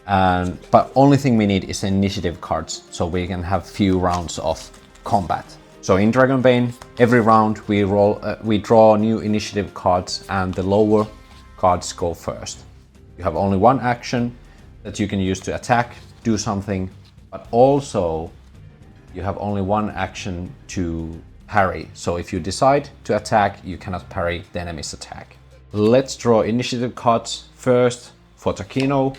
But only thing we need is initiative cards, so we can have few rounds of combat. So in Dragonbane, every round we draw new initiative cards, and the lower cards go first. You have only 1 action that you can use to attack, do something, but also you have only 1 action to parry. So if you decide to attack, you cannot parry the enemy's attack. Let's draw initiative cards first for Takino.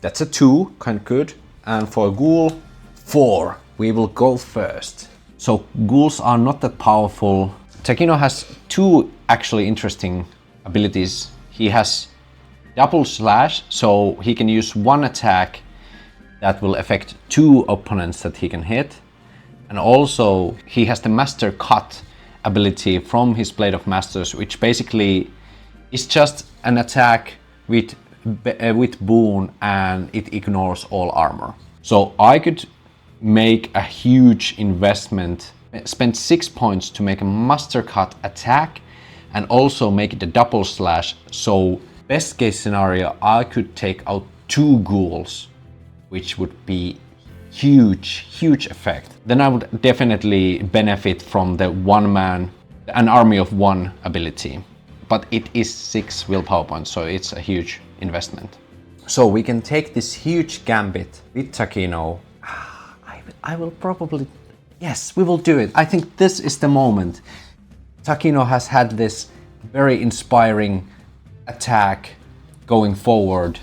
That's a 2, kind of good. And for a ghoul, 4. We will go first. So ghouls are not that powerful. Takino has 2 actually interesting abilities. He has double slash, so he can use 1 attack that will affect 2 opponents that he can hit. And also he has the Master Cut ability from his Blade of Masters, which basically is just an attack with boon and it ignores all armor. So I could make a huge investment, spend 6 points to make a Master Cut attack and also make it a double slash. So best case scenario, I could take out 2 ghouls, which would be huge effect. Then I would definitely benefit from the an army of 1 ability. But it is 6 willpower points, so it's a huge investment. So we can take this huge gambit with Takino. I will probably, yes, we will do it. I think this is the moment. Takino has had this very inspiring attack going forward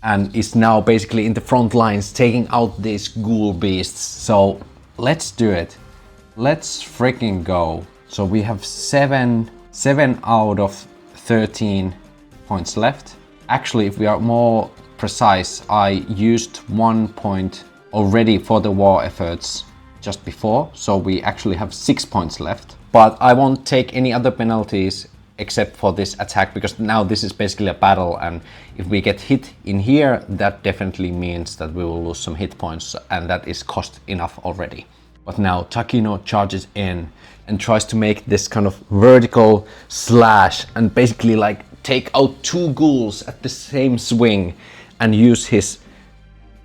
and is now basically in the front lines taking out these ghoul beasts. So let's do it. Let's freaking go. So we have 7 out of 13 points left. Actually, if we are more precise, I used 1 point already for the war efforts just before, so we actually have 6 points left. But I won't take any other penalties except for this attack, because now this is basically a battle, and if we get hit in here, that definitely means that we will lose some hit points, and that is cost enough already. But now Takino charges in and tries to make this kind of vertical slash and basically like take out 2 ghouls at the same swing and use his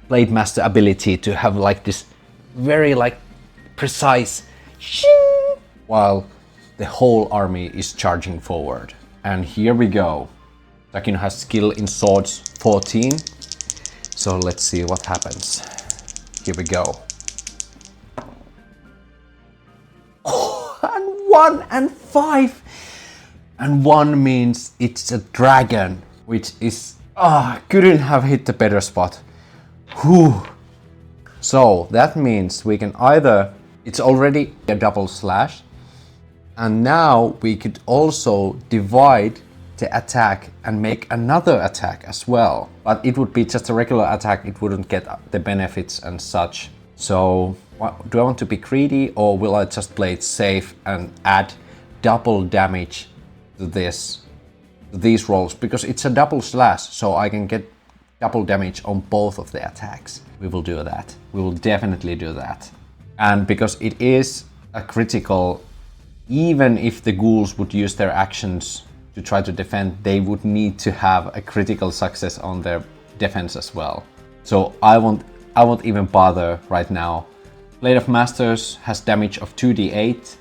Blade Master ability to have like this very like precise shing, while the whole army is charging forward. And here we go. Takino has skill in swords 14. So let's see what happens. Here we go. Oh, and 1 and 5. And 1 means it's a dragon, which is, couldn't have hit the better spot. Whew. So that means we can either, it's already a double slash, and now we could also divide the attack and make another attack as well. But it would be just a regular attack, it wouldn't get the benefits and such. So do I want to be greedy, or will I just play it safe and add double damage to these rolls? Because it's a double slash, so I can get double damage on both of the attacks. We will do that. We will definitely do that. And because it is a critical, even if the ghouls would use their actions to try to defend, they would need to have a critical success on their defense as well. So I won't even bother right now. Blade of Masters has damage of 2d8,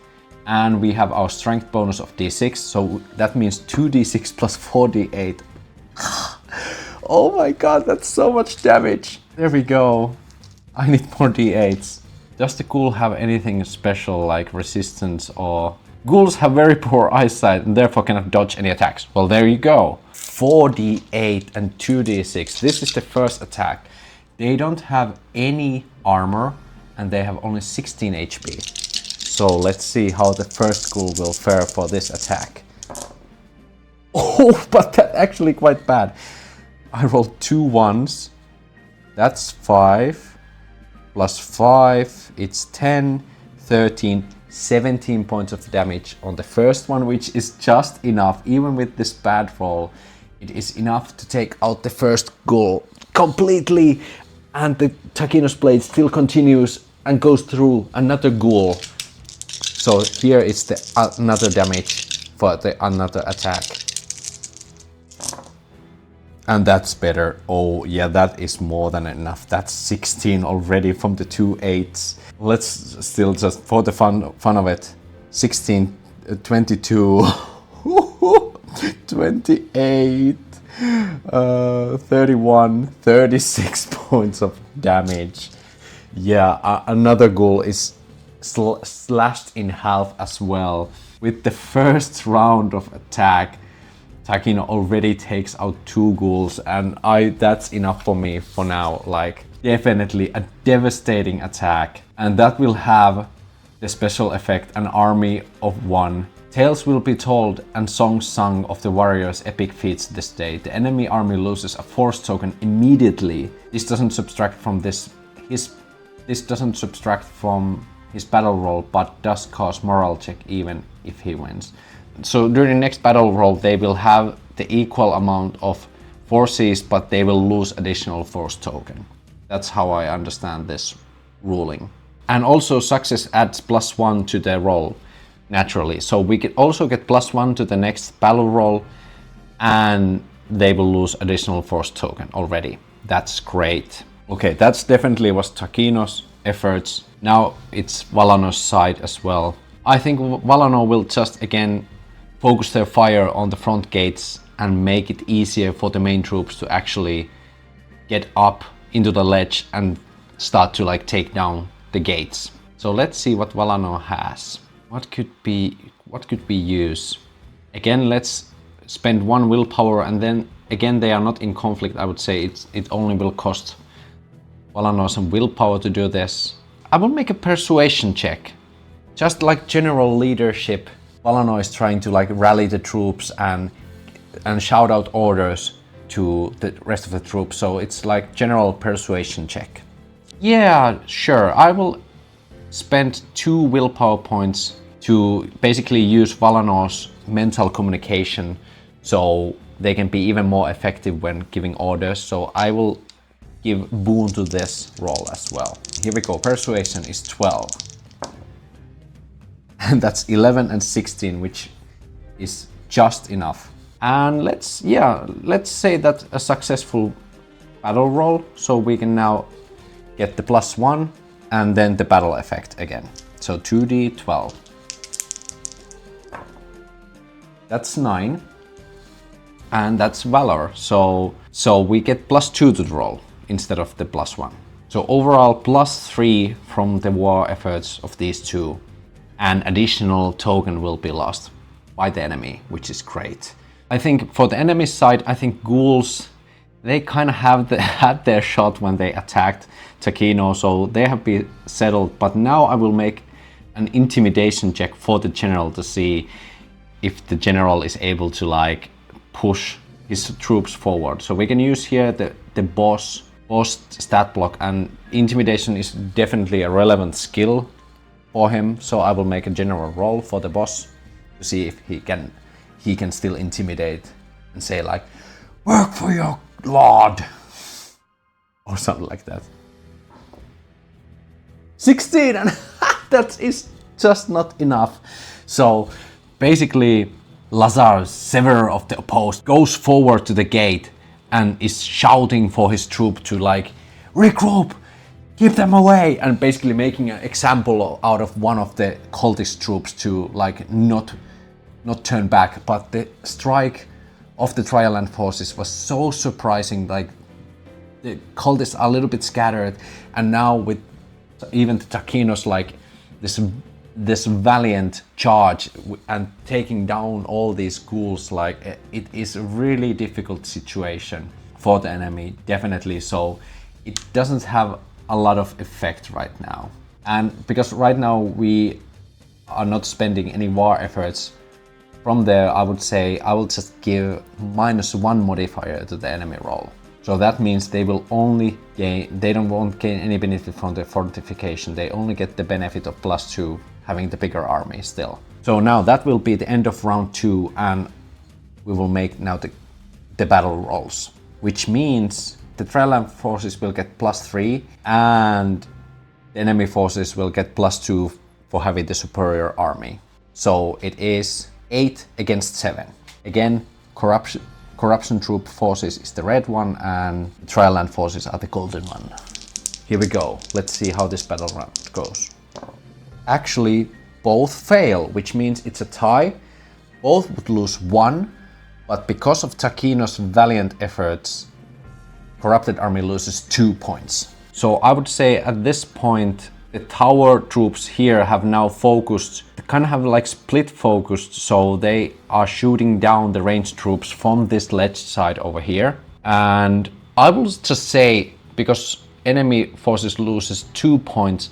and we have our strength bonus of d6, so that means 2d6 plus 4d8. Oh my god, that's so much damage. There we go. I need more d8s. Does the ghoul have anything special like resistance, or... Ghouls have very poor eyesight and therefore cannot dodge any attacks. Well, there you go. 4d8 and 2d6. This is the first attack. They don't have any armor and they have only 16 HP. So let's see how the first ghoul will fare for this attack. Oh, but that's actually quite bad. I rolled 2 1s. That's 5. Plus 5, it's 10, 13, 17 points of damage on the first one, which is just enough. Even with this bad roll, it is enough to take out the first ghoul completely. And the Takino's blade still continues and goes through another ghoul. So here is the another damage for the another attack. And that's better. Oh yeah, that is more than enough. That's 16 already from the 2 8s. Let's still just, for the fun of it, 16, 22, 28, 31, 36 points of damage. Yeah, another ghoul is slashed in half as well. With the first round of attack, Takino already takes out 2 ghouls, and that's enough for me for now. Like, definitely a devastating attack, and that will have the special effect, an army of 1. Tales will be told and songs sung of the warriors' epic feats this day. The enemy army loses a force token immediately. This doesn't subtract from his battle roll, but does cause morale check even if he wins. So during the next battle roll, they will have the equal amount of forces, but they will lose additional force token. That's how I understand this ruling. And also success adds +1 to their roll, naturally. So we could also get +1 to the next battle roll, and they will lose additional force token already. That's great. Okay, that's definitely was Takino's efforts. Now it's Valanor's side as well. I think Valanor will just again focus their fire on the front gates and make it easier for the main troops to actually get up into the ledge and start to like take down the gates. So let's see what Valanor has. What could we use? Again, let's spend 1 willpower, and then again they are not in conflict. I would say it only will cost Valanor some willpower to do this. I will make a persuasion check. Just like general leadership, Valanor is trying to like rally the troops and shout out orders to the rest of the troops. So it's like general persuasion check. Yeah, sure. I will spend 2 willpower points to basically use Valanor's mental communication so they can be even more effective when giving orders. So I will give boon to this roll as well. Here we go. Persuasion is 12. And that's 11 and 16, which is just enough. And let's say that a successful battle roll, so we can now get the +1 and then the battle effect again. So 2d12. That's 9. And that's Valor. So we get +2 to the roll instead of the +1. So overall +3 from the war efforts of these two. An additional token will be lost by the enemy, which is great. I think for the enemy side, I think ghouls, they kind of had their shot when they attacked Takino, so they have been settled. But now I will make an intimidation check for the general to see if the general is able to like push his troops forward. So we can use here the boss stat block, and intimidation is definitely a relevant skill for him. So I will make a general roll for the boss to see if he can still intimidate and say like, "Work for your lord," or something like that. 16, and that is just not enough. So basically Lazar, severer of the opposed, goes forward to the gate and is shouting for his troop to like regroup, keep them away, and basically making an example out of one of the cultist troops to like not turn back. But the strike of the Trialand forces was so surprising. Like the cultists are a little bit scattered, and now with even the Takino's like this valiant charge and taking down all these ghouls, like it is a really difficult situation for the enemy, definitely. So it doesn't have a lot of effect right now, and because right now we are not spending any war efforts from there, I would say I will just give -1 modifier to the enemy roll. So that means they will only gain, they won't gain any benefit from the fortification. They only get the benefit of +2 having the bigger army still. So now that will be the end of round 2, and we will make now the battle rolls, which means the Trialand forces will get +3 and the enemy forces will get +2 for having the superior army. So it is 8 against 7. Again, corruption troop forces is the red one and the Trialand forces are the golden one. Here we go. Let's see how this battle round goes. Actually, both fail, which means it's a tie. Both would lose 1, but because of Takino's valiant efforts, Corrupted Army loses 2 points. So I would say at this point, the tower troops here have now focused, kind of have like split focused, so they are shooting down the ranged troops from this ledge side over here. And I will just say, because enemy forces loses 2 points,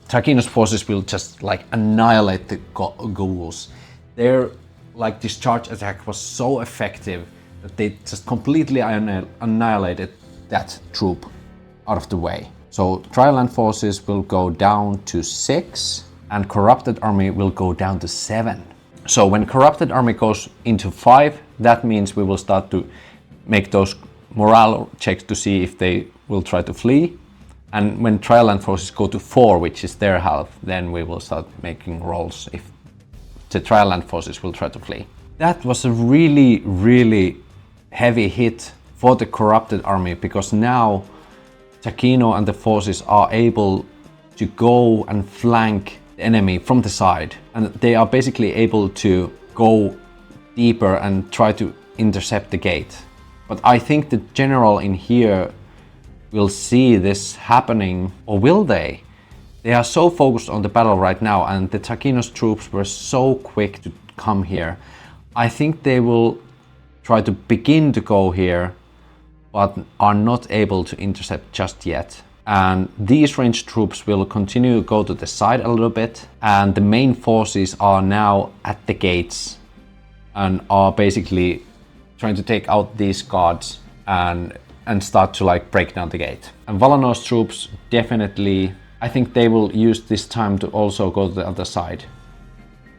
Takino's forces will just like annihilate the ghouls. Their like discharge attack was so effective that they just completely annihilated that troop out of the way. So Triland forces will go down to 6 and Corrupted Army will go down to 7. So when Corrupted Army goes into 5, that means we will start to make those morale checks to see if they will try to flee. And when Triland forces go to 4, which is their half, then we will start making rolls if the Triland forces will try to flee. That was a really, really heavy hit for the Corrupted Army, because now Takino and the forces are able to go and flank the enemy from the side. And they are basically able to go deeper and try to intercept the gate. But I think the general in here will see this happening, or will they? They are so focused on the battle right now, and the Takino's troops were so quick to come here. I think they will try to begin to go here, but are not able to intercept just yet. And these ranged troops will continue to go to the side a little bit, and the main forces are now at the gates and are basically trying to take out these guards and start to like break down the gate. And Valanor's troops definitely, I think they will use this time to also go to the other side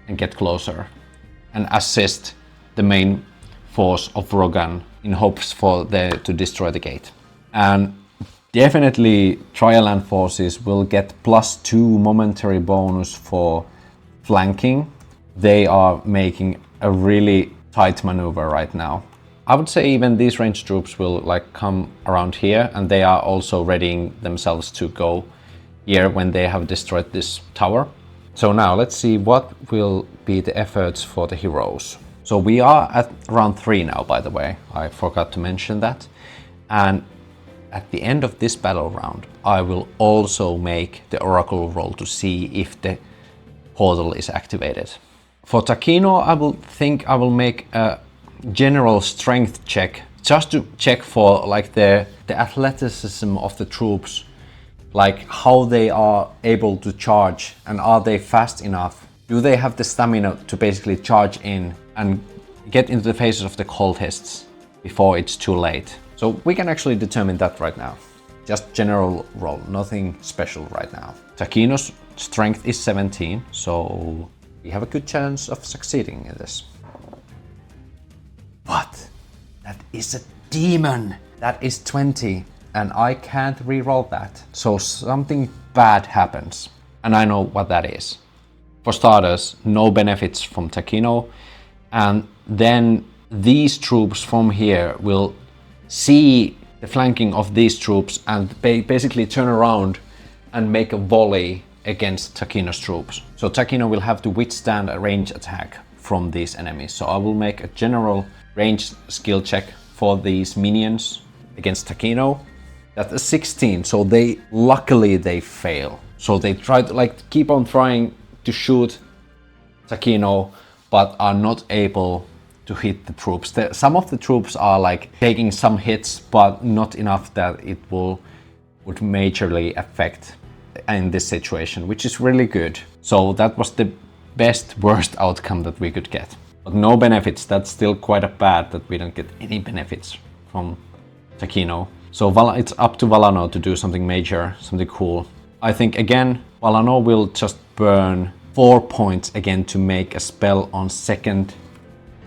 and get closer and assist the main force of Rogan in hopes for to destroy the gate. And definitely Triland forces will get +2 momentary bonus for flanking. They are making a really tight maneuver right now. I would say even these ranged troops will like come around here, and they are also readying themselves to go here when they have destroyed this tower. So now let's see what will be the efforts for the heroes. So we are at round 3 now, by the way. I forgot to mention that. And at the end of this battle round, I will also make the oracle roll to see if the portal is activated. For Takino, I will make a general strength check, just to check for like the athleticism of the troops, like how they are able to charge, and are they fast enough? Do they have the stamina to basically charge in and get into the faces of the cultists before it's too late? So we can actually determine that right now. Just general roll, nothing special right now. Takino's strength is 17, so we have a good chance of succeeding in this. But that is a demon. That is 20, and I can't re-roll that. So something bad happens, and I know what that is. For starters, no benefits from Takino, and then these troops from here will see the flanking of these troops and basically turn around and make a volley against Takino's troops. So Takino will have to withstand a range attack from these enemies. So I will make a general range skill check for these minions against Takino. That's a 16, so luckily they fail. So they try to like keep on trying to shoot Takino, but are not able to hit the troops. Some of the troops are like taking some hits, but not enough that it would majorly affect in this situation, which is really good. So that was the worst outcome that we could get. But no benefits. That's still quite bad that we don't get any benefits from Takino. So it's up to Valanor to do something major, something cool. I think again, Valanor will just burn 4 points again to make a spell on 2nd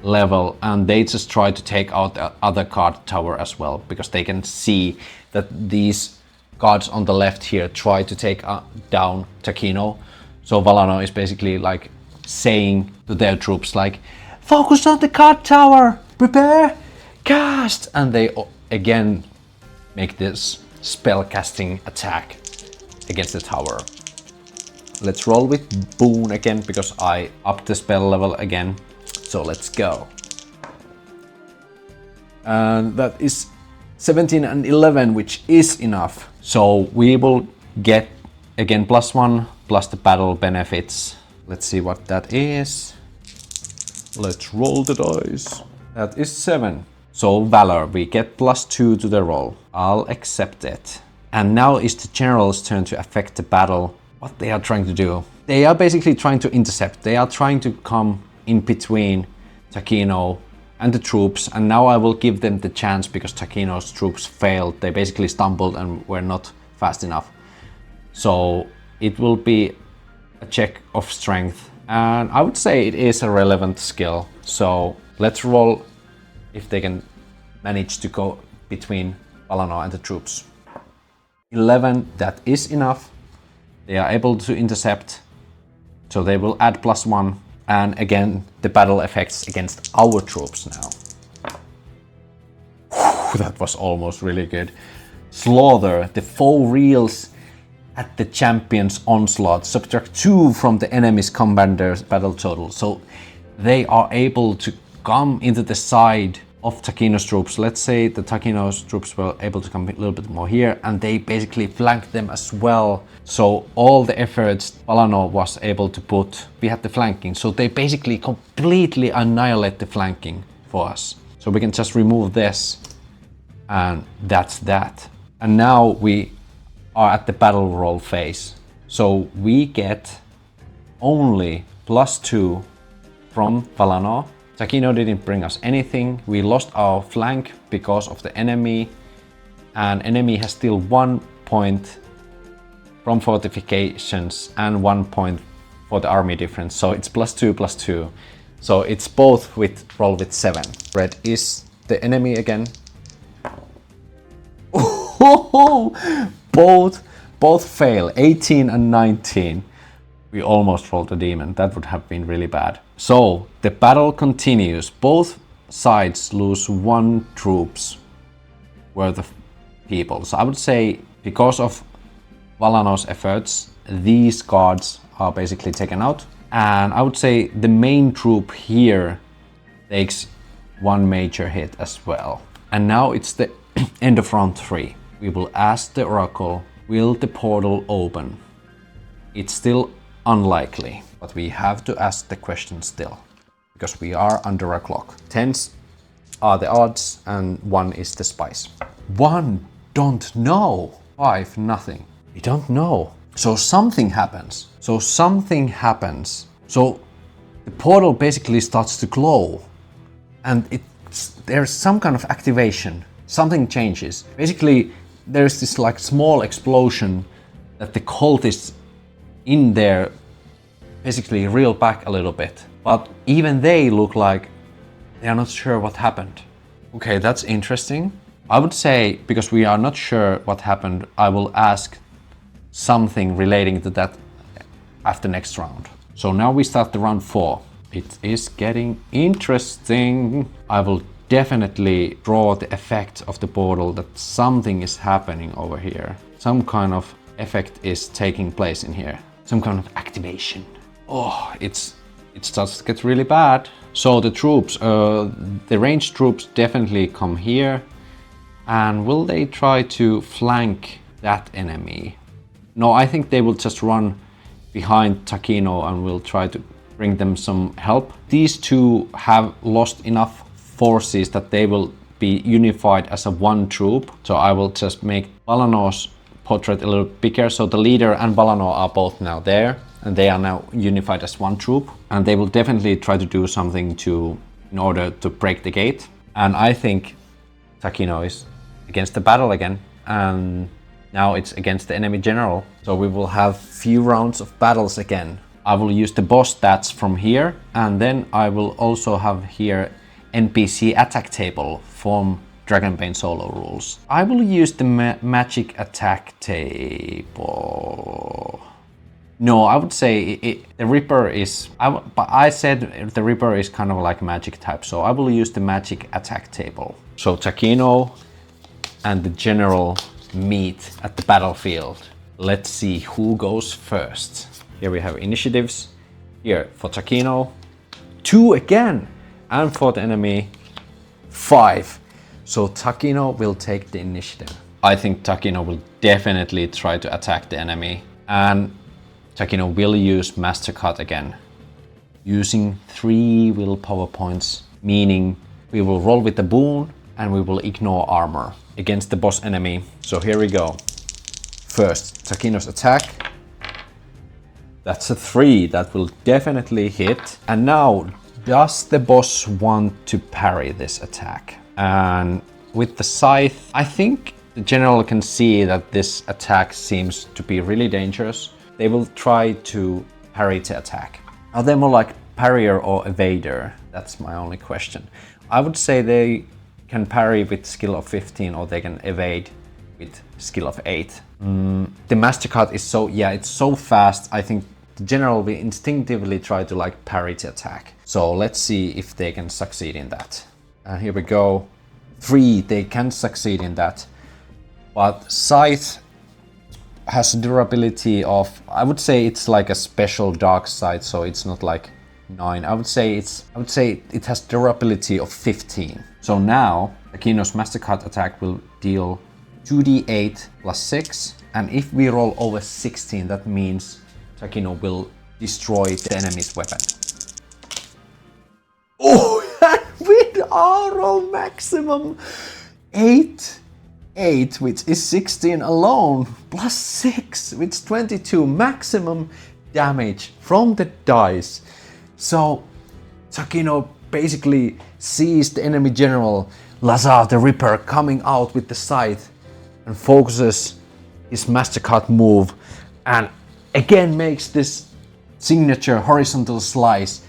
level, and they just try to take out the other guard tower as well, because they can see that these guards on the left here try to take down Takino. So Valanor is basically like saying to their troops like, focus on the guard tower, prepare, cast, and they again make this spell casting attack against the tower. Let's roll with Boon again, because I upped the spell level again. So let's go. And that is 17 and 11, which is enough. So we will get again +1 plus the battle benefits. Let's see what that is. Let's roll the dice. That is 7. So Valor, we get +2 to the roll. I'll accept it. And now is the general's turn to affect the battle. What they are trying to do? They are basically trying to intercept. They are trying to come in between Takino and the troops, and now I will give them the chance because Takino's troops failed. They basically stumbled and were not fast enough. So it will be a check of strength, and I would say it is a relevant skill. So let's roll if they can manage to go between Valanor and the troops. 11, that is enough. They are able to intercept, so they will add +1. And again, the battle effects against our troops now. That was almost really good. Slaughter, the foe reels at the champion's onslaught. Subtract 2 from the enemy's commander's battle total. So they are able to come into the side of Takino's troops. Let's say the Takino's troops were able to come a little bit more here, and they basically flanked them as well. So all the efforts Valanor was able to put, we had the flanking. So they basically completely annihilate the flanking for us. So we can just remove this, and that's that. And now we are at the battle roll phase. So we get only +2 from Valanor. Takino didn't bring us anything. We lost our flank because of the enemy, and enemy has still 1 point from fortifications and 1 point for the army difference. So it's +2 +2. So it's both with roll with 7. Red is the enemy again. Both fail, 18 and 19. We almost rolled a demon. That would have been really bad. So the battle continues. Both sides lose 1 troops worth of people. So I would say because of Valanor's efforts, these guards are basically taken out. And I would say the main troop here takes 1 major hit as well. And now it's the end of round 3. We will ask the oracle, will the portal open? It's still unlikely, but we have to ask the question still, because we are under a clock. 10s are the odds, and 1 is the spice. 1, don't know. 5, nothing. We don't know. So something happens. So the portal basically starts to glow, and there's some kind of activation. Something changes. Basically, there's this like small explosion that the cultists in there basically reel back a little bit. But even they look like they are not sure what happened. Okay, that's interesting. I would say, because we are not sure what happened, I will ask something relating to that after next round. So now we start the round 4. It is getting interesting. I will definitely draw the effect of the portal that something is happening over here. Some kind of effect is taking place in here. Some kind of activation. Oh, it starts to get really bad. So the troops, the ranged troops definitely come here. And will they try to flank that enemy? No, I think they will just run behind Takino and will try to bring them some help. These two have lost enough forces that they will be unified as a 1 troop. So I will just make Valanor's portrait a little bigger. So the leader and Valanor are both now there, and they are now unified as 1 troop. And they will definitely try to do something in order to break the gate. And I think Takino is against the battle again, and now it's against the enemy general. So we will have few rounds of battles again. I will use the boss stats from here, and then I will also have here NPC attack table from Dragonbane solo rules. I will use the magic attack table. No, I would say the Ripper is... But I said the Ripper is kind of like a magic type, so I will use the magic attack table. So Takino and the general meet at the battlefield. Let's see who goes first. Here we have initiatives. Here for Takino, 2 again. And for the enemy, 5. So Takino will take the initiative. I think Takino will definitely try to attack the enemy. And Takino will use Master Cut again, using 3 willpower points, meaning we will roll with the boon and we will ignore armor against the boss enemy. So here we go. First, Takino's attack. That's a 3, that will definitely hit. And now, does the boss want to parry this attack? And with the scythe, I think the general can see that this attack seems to be really dangerous. They will try to parry the attack. Are they more like parrier or evader? That's my only question. I would say they can parry with skill of 15 or they can evade with skill of 8. The Master Cut is it's so fast. I think the general will instinctively try to like parry the attack. So let's see if they can succeed in that. And here we go. 3, they can succeed in that. But Scythe has a durability of, I would say it's like a special dark side, so it's not like 9. I would say it has durability of 15. So now Takino's Master Cut attack will deal 2d8 plus 6, and if we roll over 16, that means Takino will destroy the enemy's weapon. Oh, with our roll maximum 8, which is 16 alone, plus 6, which is 22 maximum damage from the dice. So Takino basically sees the enemy general Lazar the Ripper coming out with the scythe and focuses his Master Cut move and again makes this signature horizontal slice.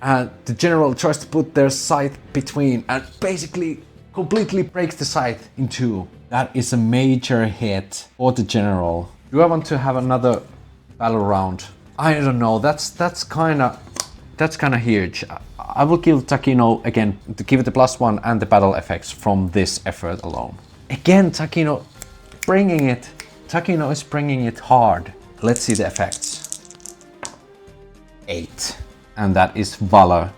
And the general tries to put their scythe between and basically completely breaks the scythe in 2. That is a major hit for the general. Do I want to have another battle round? I don't know. That's kind of huge. I will give Takino again to give it the +1 and the battle effects from this effort alone. Again, Takino is bringing it hard. Let's see the effects. 8. And that is Valor.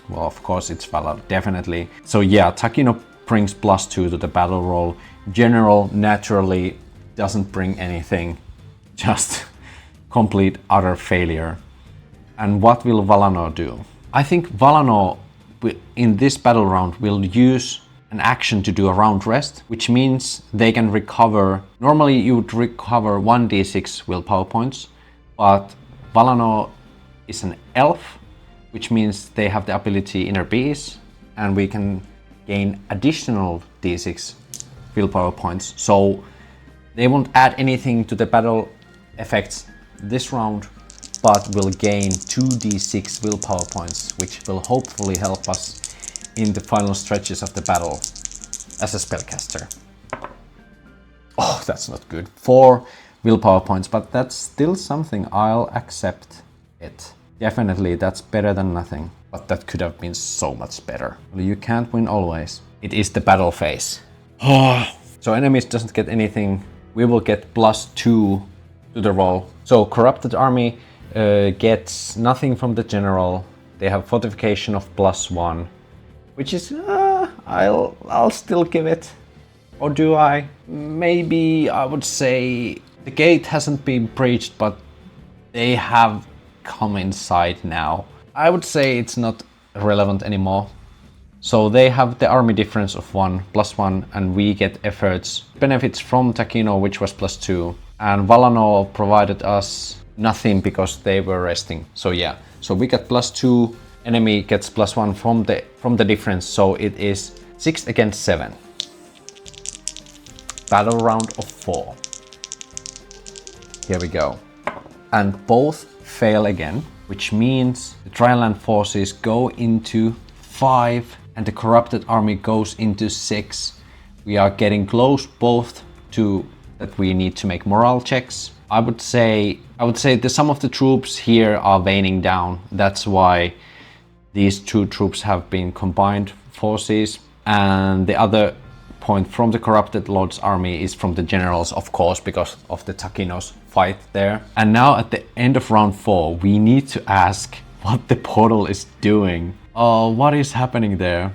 Well, of course it's Valor, definitely. So yeah, Takino brings +2 to the battle roll. General naturally doesn't bring anything. Just complete utter failure. And what will Valanor do? I think Valanor in this battle round will use an action to do a round rest, which means they can recover. Normally you would recover 1d6 willpower points, but Valanor is an elf, which means they have the ability Inner Beast, and we can gain additional d6 willpower points. So they won't add anything to the battle effects this round, but will gain 2d6 willpower points, which will hopefully help us in the final stretches of the battle as a spellcaster. Oh, that's not good. 4 willpower points, but that's still something. I'll accept it. Definitely, that's better than nothing. But that could have been so much better. You can't win always. It is the battle phase. So enemies doesn't get anything. We will get +2 to the roll. So Corrupted Army gets nothing from the general. They have fortification of +1, which is I'll still give it. Or do I? Maybe I would say the gate hasn't been breached, but they have come inside now. I would say it's not relevant anymore. So they have the army difference of +1, and we get efforts benefits from Takino, which was +2, and Valanor provided us nothing because they were resting. So yeah, so we got +2, enemy gets +1 from the difference, so it is 6 against 7. Battle round of 4. Here we go. And both fail again, which means the Triland forces go into 5 and the Corrupted Army goes into 6. We are getting close both to that we need to make morale checks. I would say that some of the troops here are waning down. That's why these 2 troops have been combined forces. And the other point from the Corrupted Lord's army is from the generals, of course, because of the Takino's fight there. And now at the end of round 4, we need to ask what the portal is doing. What is happening there?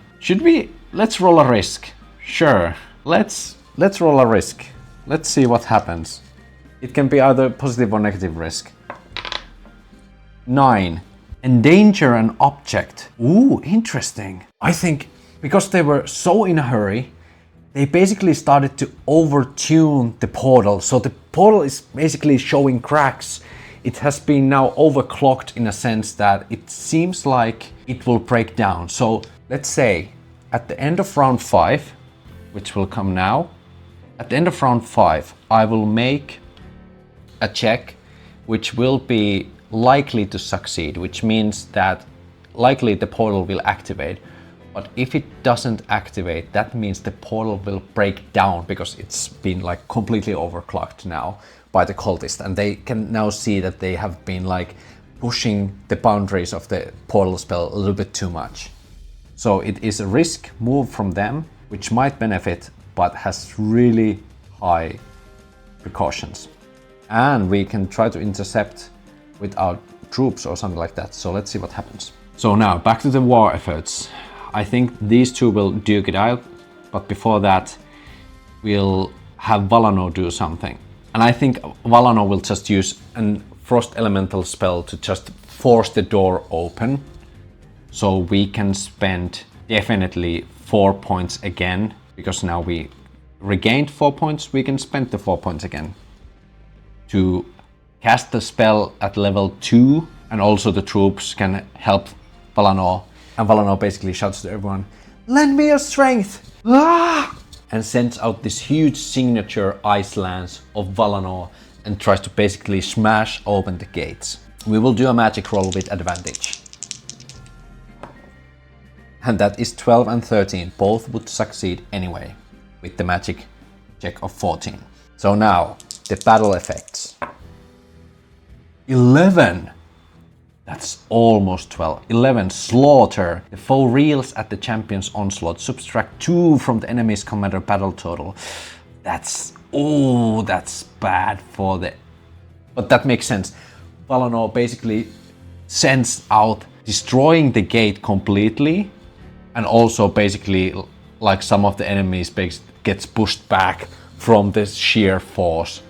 Let's roll a risk. Sure, let's roll a risk. Let's see what happens. It can be either positive or negative risk. 9. Endanger an object. Ooh, interesting. I think because they were so in a hurry, they basically started to overtune the portal. So the portal is basically showing cracks. It has been now overclocked in a sense that it seems like it will break down. So let's say at the end of round 5, which will come now, at the end of round 5, I will make a check which will be likely to succeed, which means that likely the portal will activate. But if it doesn't activate, that means the portal will break down because it's been like completely overclocked now by the cultist, and they can now see that they have been like pushing the boundaries of the portal spell a little bit too much. So it is a risk move from them, which might benefit, but has really high precautions. And we can try to intercept with our troops or something like that. So let's see what happens. So now back to the war efforts. I think these two will duke it out, but before that we'll have Valanor do something. And I think Valanor will just use a frost elemental spell to just force the door open. So we can spend definitely 4 points again, because now we regained 4 points, we can spend the 4 points again to cast the spell at level 2, and also the troops can help Valanor. And Valanor basically shouts to everyone, "Lend me your strength!" Ah! And sends out this huge signature ice lance of Valanor and tries to basically smash open the gates. We will do a magic roll with advantage. And that is 12 and 13. Both would succeed anyway with the magic check of 14. So now, the battle effects. 11! That's almost 12. 11, slaughter. The foe reels at the champion's onslaught. Subtract 2 from the enemy's commander battle total. That's bad for the... But that makes sense. Valanor basically sends out destroying the gate completely, and also basically like some of the enemies gets pushed back from this sheer force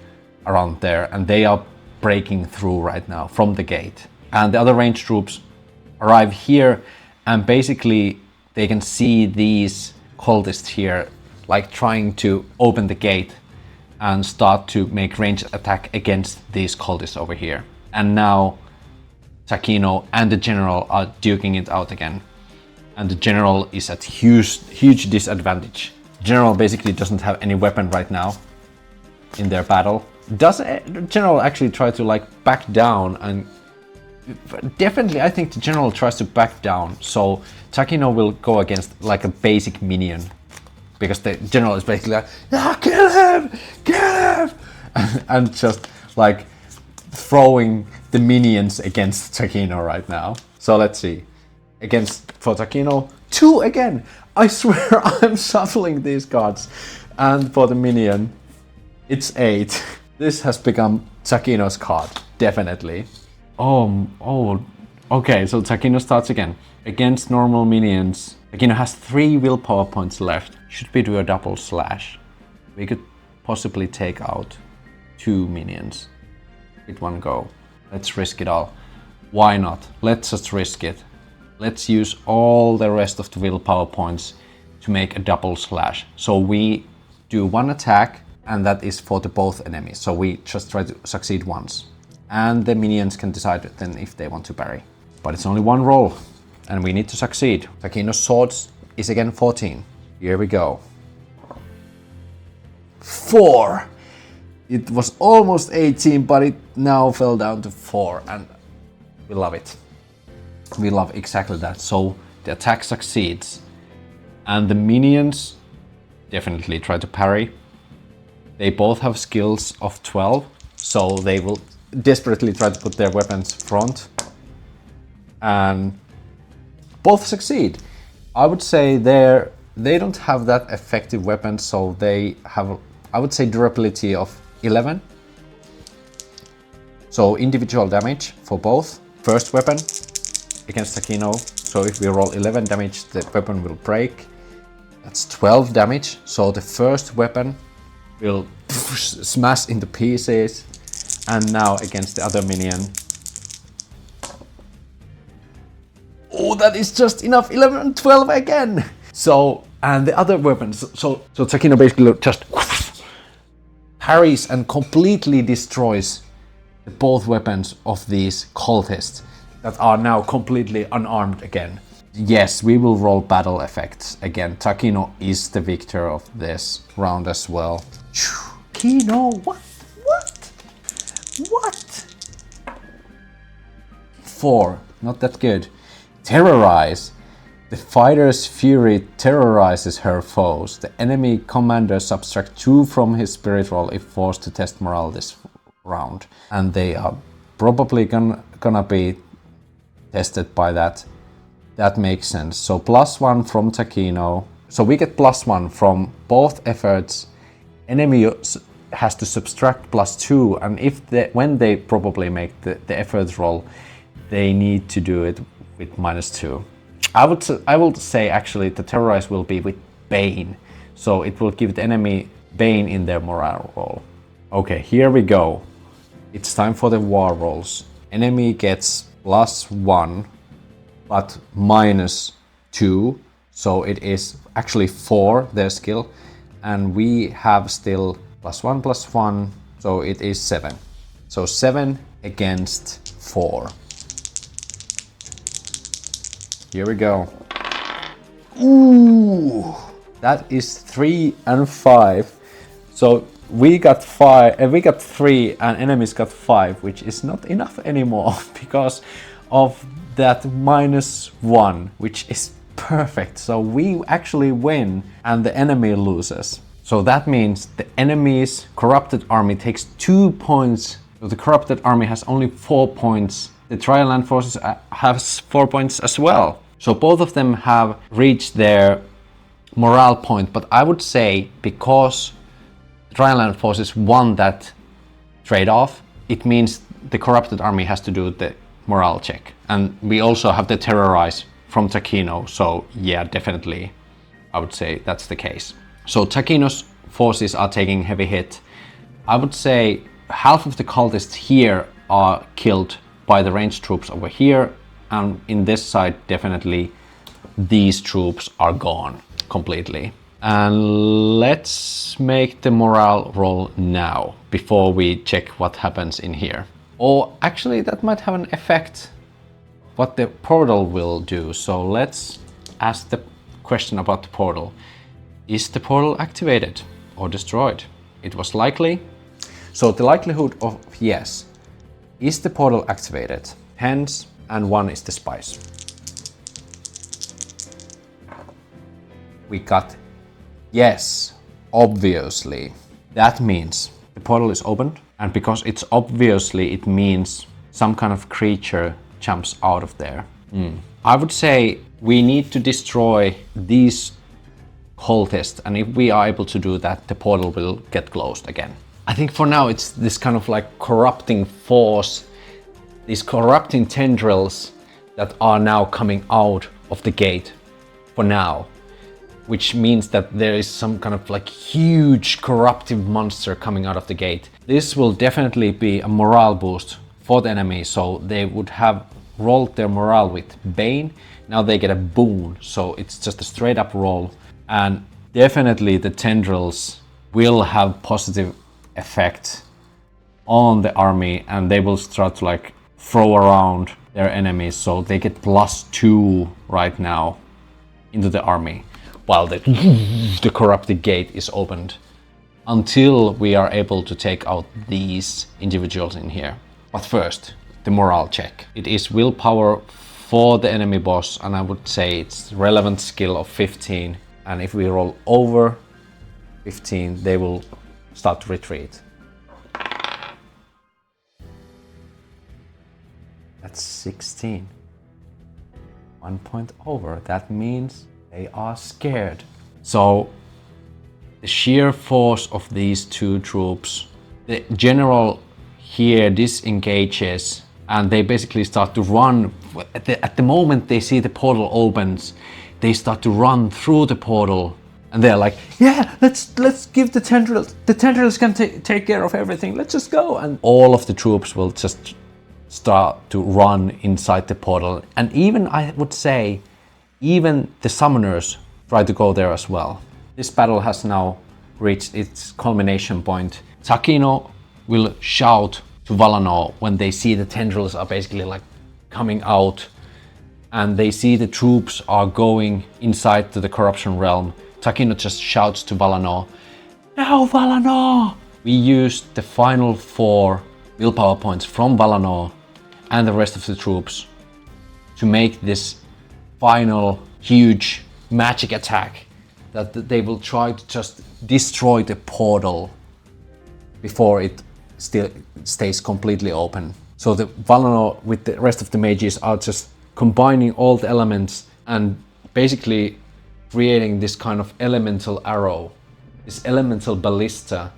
around there, and they are breaking through right now from the gate. And the other ranged troops arrive here, and basically they can see these cultists here like trying to open the gate and start to make ranged attack against these cultists over here. And now Takino and the general are duking it out again. And the general is at huge disadvantage. General basically doesn't have any weapon right now in their battle. Does the general actually try to like back down? And definitely I think the general tries to back down. So Takino will go against like a basic minion, because the general is basically like, "Ah, kill him! And just like throwing the minions against Takino right now. So let's see. For Takino, 2 again. I swear I'm shuffling these cards. And for the minion, it's 8. This has become Takino's card, definitely. Okay, so Takino starts again. Against normal minions, Takino has 3 willpower points left. Should we do a double slash? We could possibly take out 2 minions with one go. Let's risk it all. Why not? Let's just risk it. Let's use all the rest of the willpower points to make a double slash. So we do 1 attack, and that is for the both enemies. So we just try to succeed once. And the minions can decide then if they want to parry. But it's only 1 roll, and we need to succeed. Takino's swords is again 14. Here we go. 4! It was almost 18, but it now fell down to 4, and we love it. We love exactly that. So the attack succeeds, and the minions definitely try to parry. They both have skills of 12, so they will desperately try to put their weapons front, and both succeed. I would say they don't have that effective weapons, so they have, I would say, durability of 11. So individual damage for both. First weapon against Takino. So if we roll 11 damage, the weapon will break. That's 12 damage. So the first weapon will smash into pieces. And now against the other minion. Oh, that is just enough. 11 and 12 again. So, and the other weapons. So Takino basically just parries and completely destroys both weapons of these cultists that are now completely unarmed again. Yes, we will roll battle effects again. Takino is the victor of this round as well. Takino, what? 4, not that good. Terrorize. The fighter's fury terrorizes her foes. The enemy commander subtracts 2 from his spirit roll if forced to test morale this round. And they are probably gonna be tested by that. That makes sense. So +1 from Takino. So we get +1 from both efforts. Enemy has to subtract +2, and when they probably make the effort roll, they need to do it with -2. I would say actually the terrorize will be with Bane, so it will give the enemy Bane in their morale roll. Okay, here we go. It's time for the war rolls. Enemy gets +1, but -2, so it is actually 4 their skill, and we have still +1, so it is 7. So 7 against 4. Here we go. Ooh, that is 3 and 5. So we got 5, we got 3, and enemies got 5, which is not enough anymore because of that -1, which is perfect. So we actually win, and the enemy loses. So that means the enemy's corrupted army takes 2 points. So the corrupted army has only 4 points. The Trial forces has 4 points as well. So both of them have reached their morale point, but I would say because Trial forces won that trade-off, it means the corrupted army has to do the morale check. And we also have the terrorize from Takino, so yeah, definitely I would say that's the case. So Takino's forces are taking heavy hit. I would say half of the cultists here are killed by the ranged troops over here, and in this side definitely these troops are gone completely. And let's make the morale roll now before we check what happens in here. Or actually that might have an effect what the portal will do. So let's ask the question about the portal. Is the portal activated or destroyed? It was likely. So the likelihood of yes. Is the portal activated? Hence, and 1 is the spice. We got yes, obviously. That means the portal is opened, and because it's obviously, it means some kind of creature jumps out of there. I would say we need to destroy these cultists, and if we are able to do that, the portal will get closed again. I think for now it's this kind of like corrupting force, these corrupting tendrils that are now coming out of the gate for now, which means that there is some kind of like huge corruptive monster coming out of the gate. This will definitely be a morale boost for the enemy, so they would have rolled their morale with Bane. Now they get a boon, so it's just a straight up roll, and definitely the tendrils will have positive effect on the army, and they will start to like throw around their enemies, so they get +2 right now into the army while the corrupted gate is opened until we are able to take out these individuals in here. But first, the morale check. It is willpower for the enemy boss, and I would say it's relevant skill of 15, and if we roll over 15 they will start to retreat. That's 16. 1 point over. That means they are scared. So the sheer force of these two troops, the general here disengages, and they basically start to run. At the moment they see the portal opens, they start to run through the portal And they're like, yeah, let's give the tendrils. The tendrils can take care of everything. Let's just go. And all of the troops will just start to run inside the portal. And even, I would say, even the summoners try to go there as well. This battle has now reached its culmination point. Takino will shout to Valanor when they see the tendrils are basically like coming out and they see the troops are going inside to the corruption realm. Takino just shouts to Valanor, "Now, Valanor!" We used the final 4 willpower points from Valanor and the rest of the troops to make this final huge magic attack that they will try to just destroy the portal before it still stays completely open. So the Valanor with the rest of the mages are just combining all the elements and basically creating this kind of elemental arrow, this elemental ballista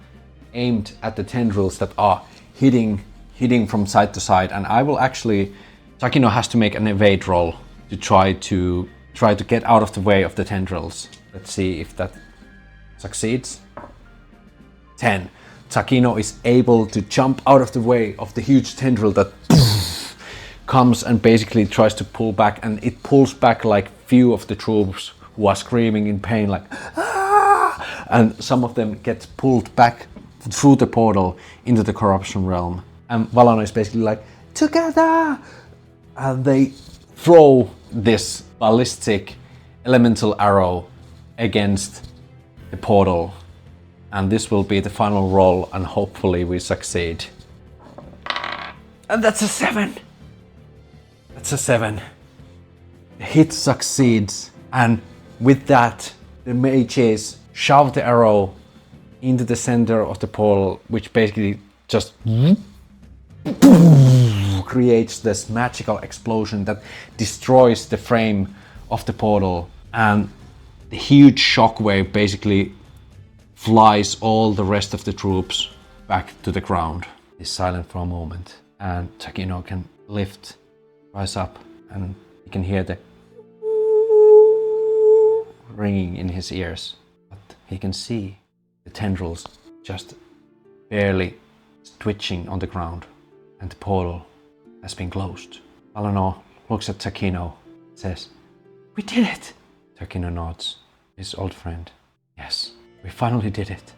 aimed at the tendrils that are hitting from side to side. And I will actually, Takino has to make an evade roll to try to get out of the way of the tendrils. Let's see if that succeeds. 10. Takino is able to jump out of the way of the huge tendril that comes and basically tries to pull back, and it pulls back like few of the troops who are screaming in pain like ah! And some of them get pulled back through the portal into the corruption realm. And Valanor is basically like, together! And they throw this ballistic elemental arrow against the portal. And this will be the final roll, and hopefully we succeed. And that's a 7! That's a 7. The hit succeeds, and with that, the mages shove the arrow into the center of the portal, which basically just creates this magical explosion that destroys the frame of the portal, and the huge shockwave basically flies all the rest of the troops back to the ground. He's silent for a moment, and Takino can rise up, and he can hear the ringing in his ears. But he can see the tendrils just barely twitching on the ground, and the portal has been closed. Valanor looks at Takino and says, "We did it!" Takino nods. His old friend, "Yes, we finally did it.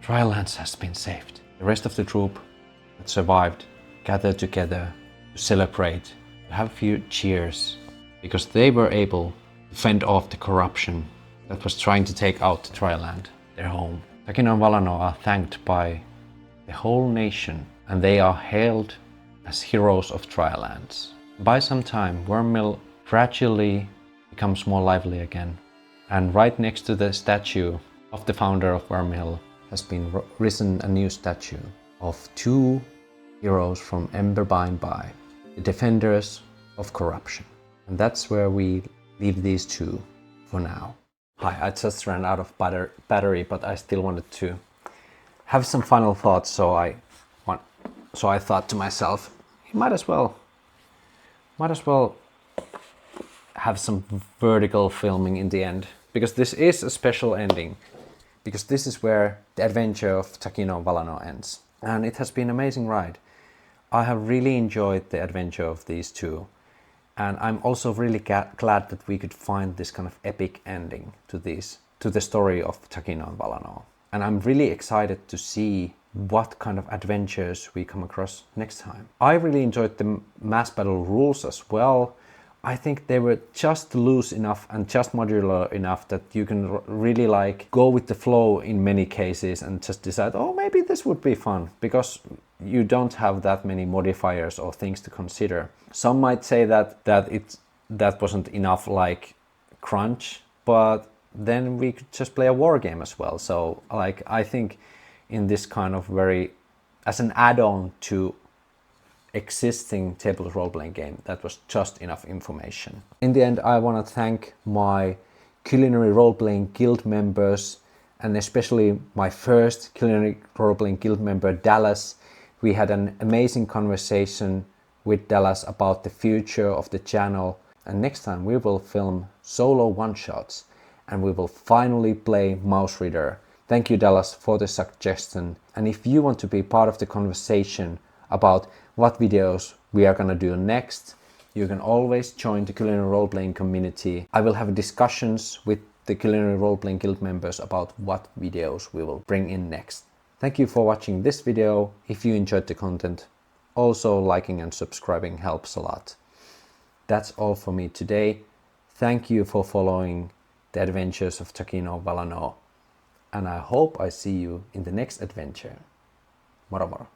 Triallands has been saved." The rest of the troop that survived gathered together to celebrate, to have a few cheers, because they were able to fend off the corruption that was trying to take out Trialland, their home. Takino and Valanor are thanked by the whole nation, and they are hailed as heroes of Triallands. By some time, Wormmill gradually becomes more lively again, and right next to the statue of the founder of Wormmill has been risen a new statue of 2 heroes from Emberbind by, the defenders of corruption. And that's where we leave these 2 for now. Hi, I just ran out of battery, but I still wanted to have some final thoughts, so I thought to myself, you might as well have some vertical filming in the end, because this is a special ending, because this is where the adventure of Takino and Valanor ends. And it has been an amazing ride. I have really enjoyed the adventure of these 2. And I'm also really glad that we could find this kind of epic ending to the story of Takino and Valanor. And I'm really excited to see what kind of adventures we come across next time. I really enjoyed the mass battle rules as well. I think they were just loose enough and just modular enough that you can really go with the flow in many cases and just decide, oh, maybe this would be fun, because you don't have that many modifiers or things to consider. Some might say that wasn't enough crunch, but then we could just play a war game as well. So I think in this kind of as an add-on to existing tabletop role-playing game, that was just enough information. In the end, I want to thank my culinary role-playing guild members, and especially my first culinary role-playing guild member, Dallas. We had an amazing conversation with Dallas about the future of the channel, and next time we will film solo one-shots. and we will finally play Mouse Reader. Thank you, Dallas, for the suggestion. And if you want to be part of the conversation about what videos we are gonna do next, you can always join the Culinary Roleplaying community. I will have discussions with the Culinary Roleplaying Guild members about what videos we will bring in next. Thank you for watching this video. If you enjoyed the content, also liking and subscribing helps a lot. That's all for me today. Thank you for following the adventures of Takino and Valanor, and I hope I see you in the next adventure. Moro moro.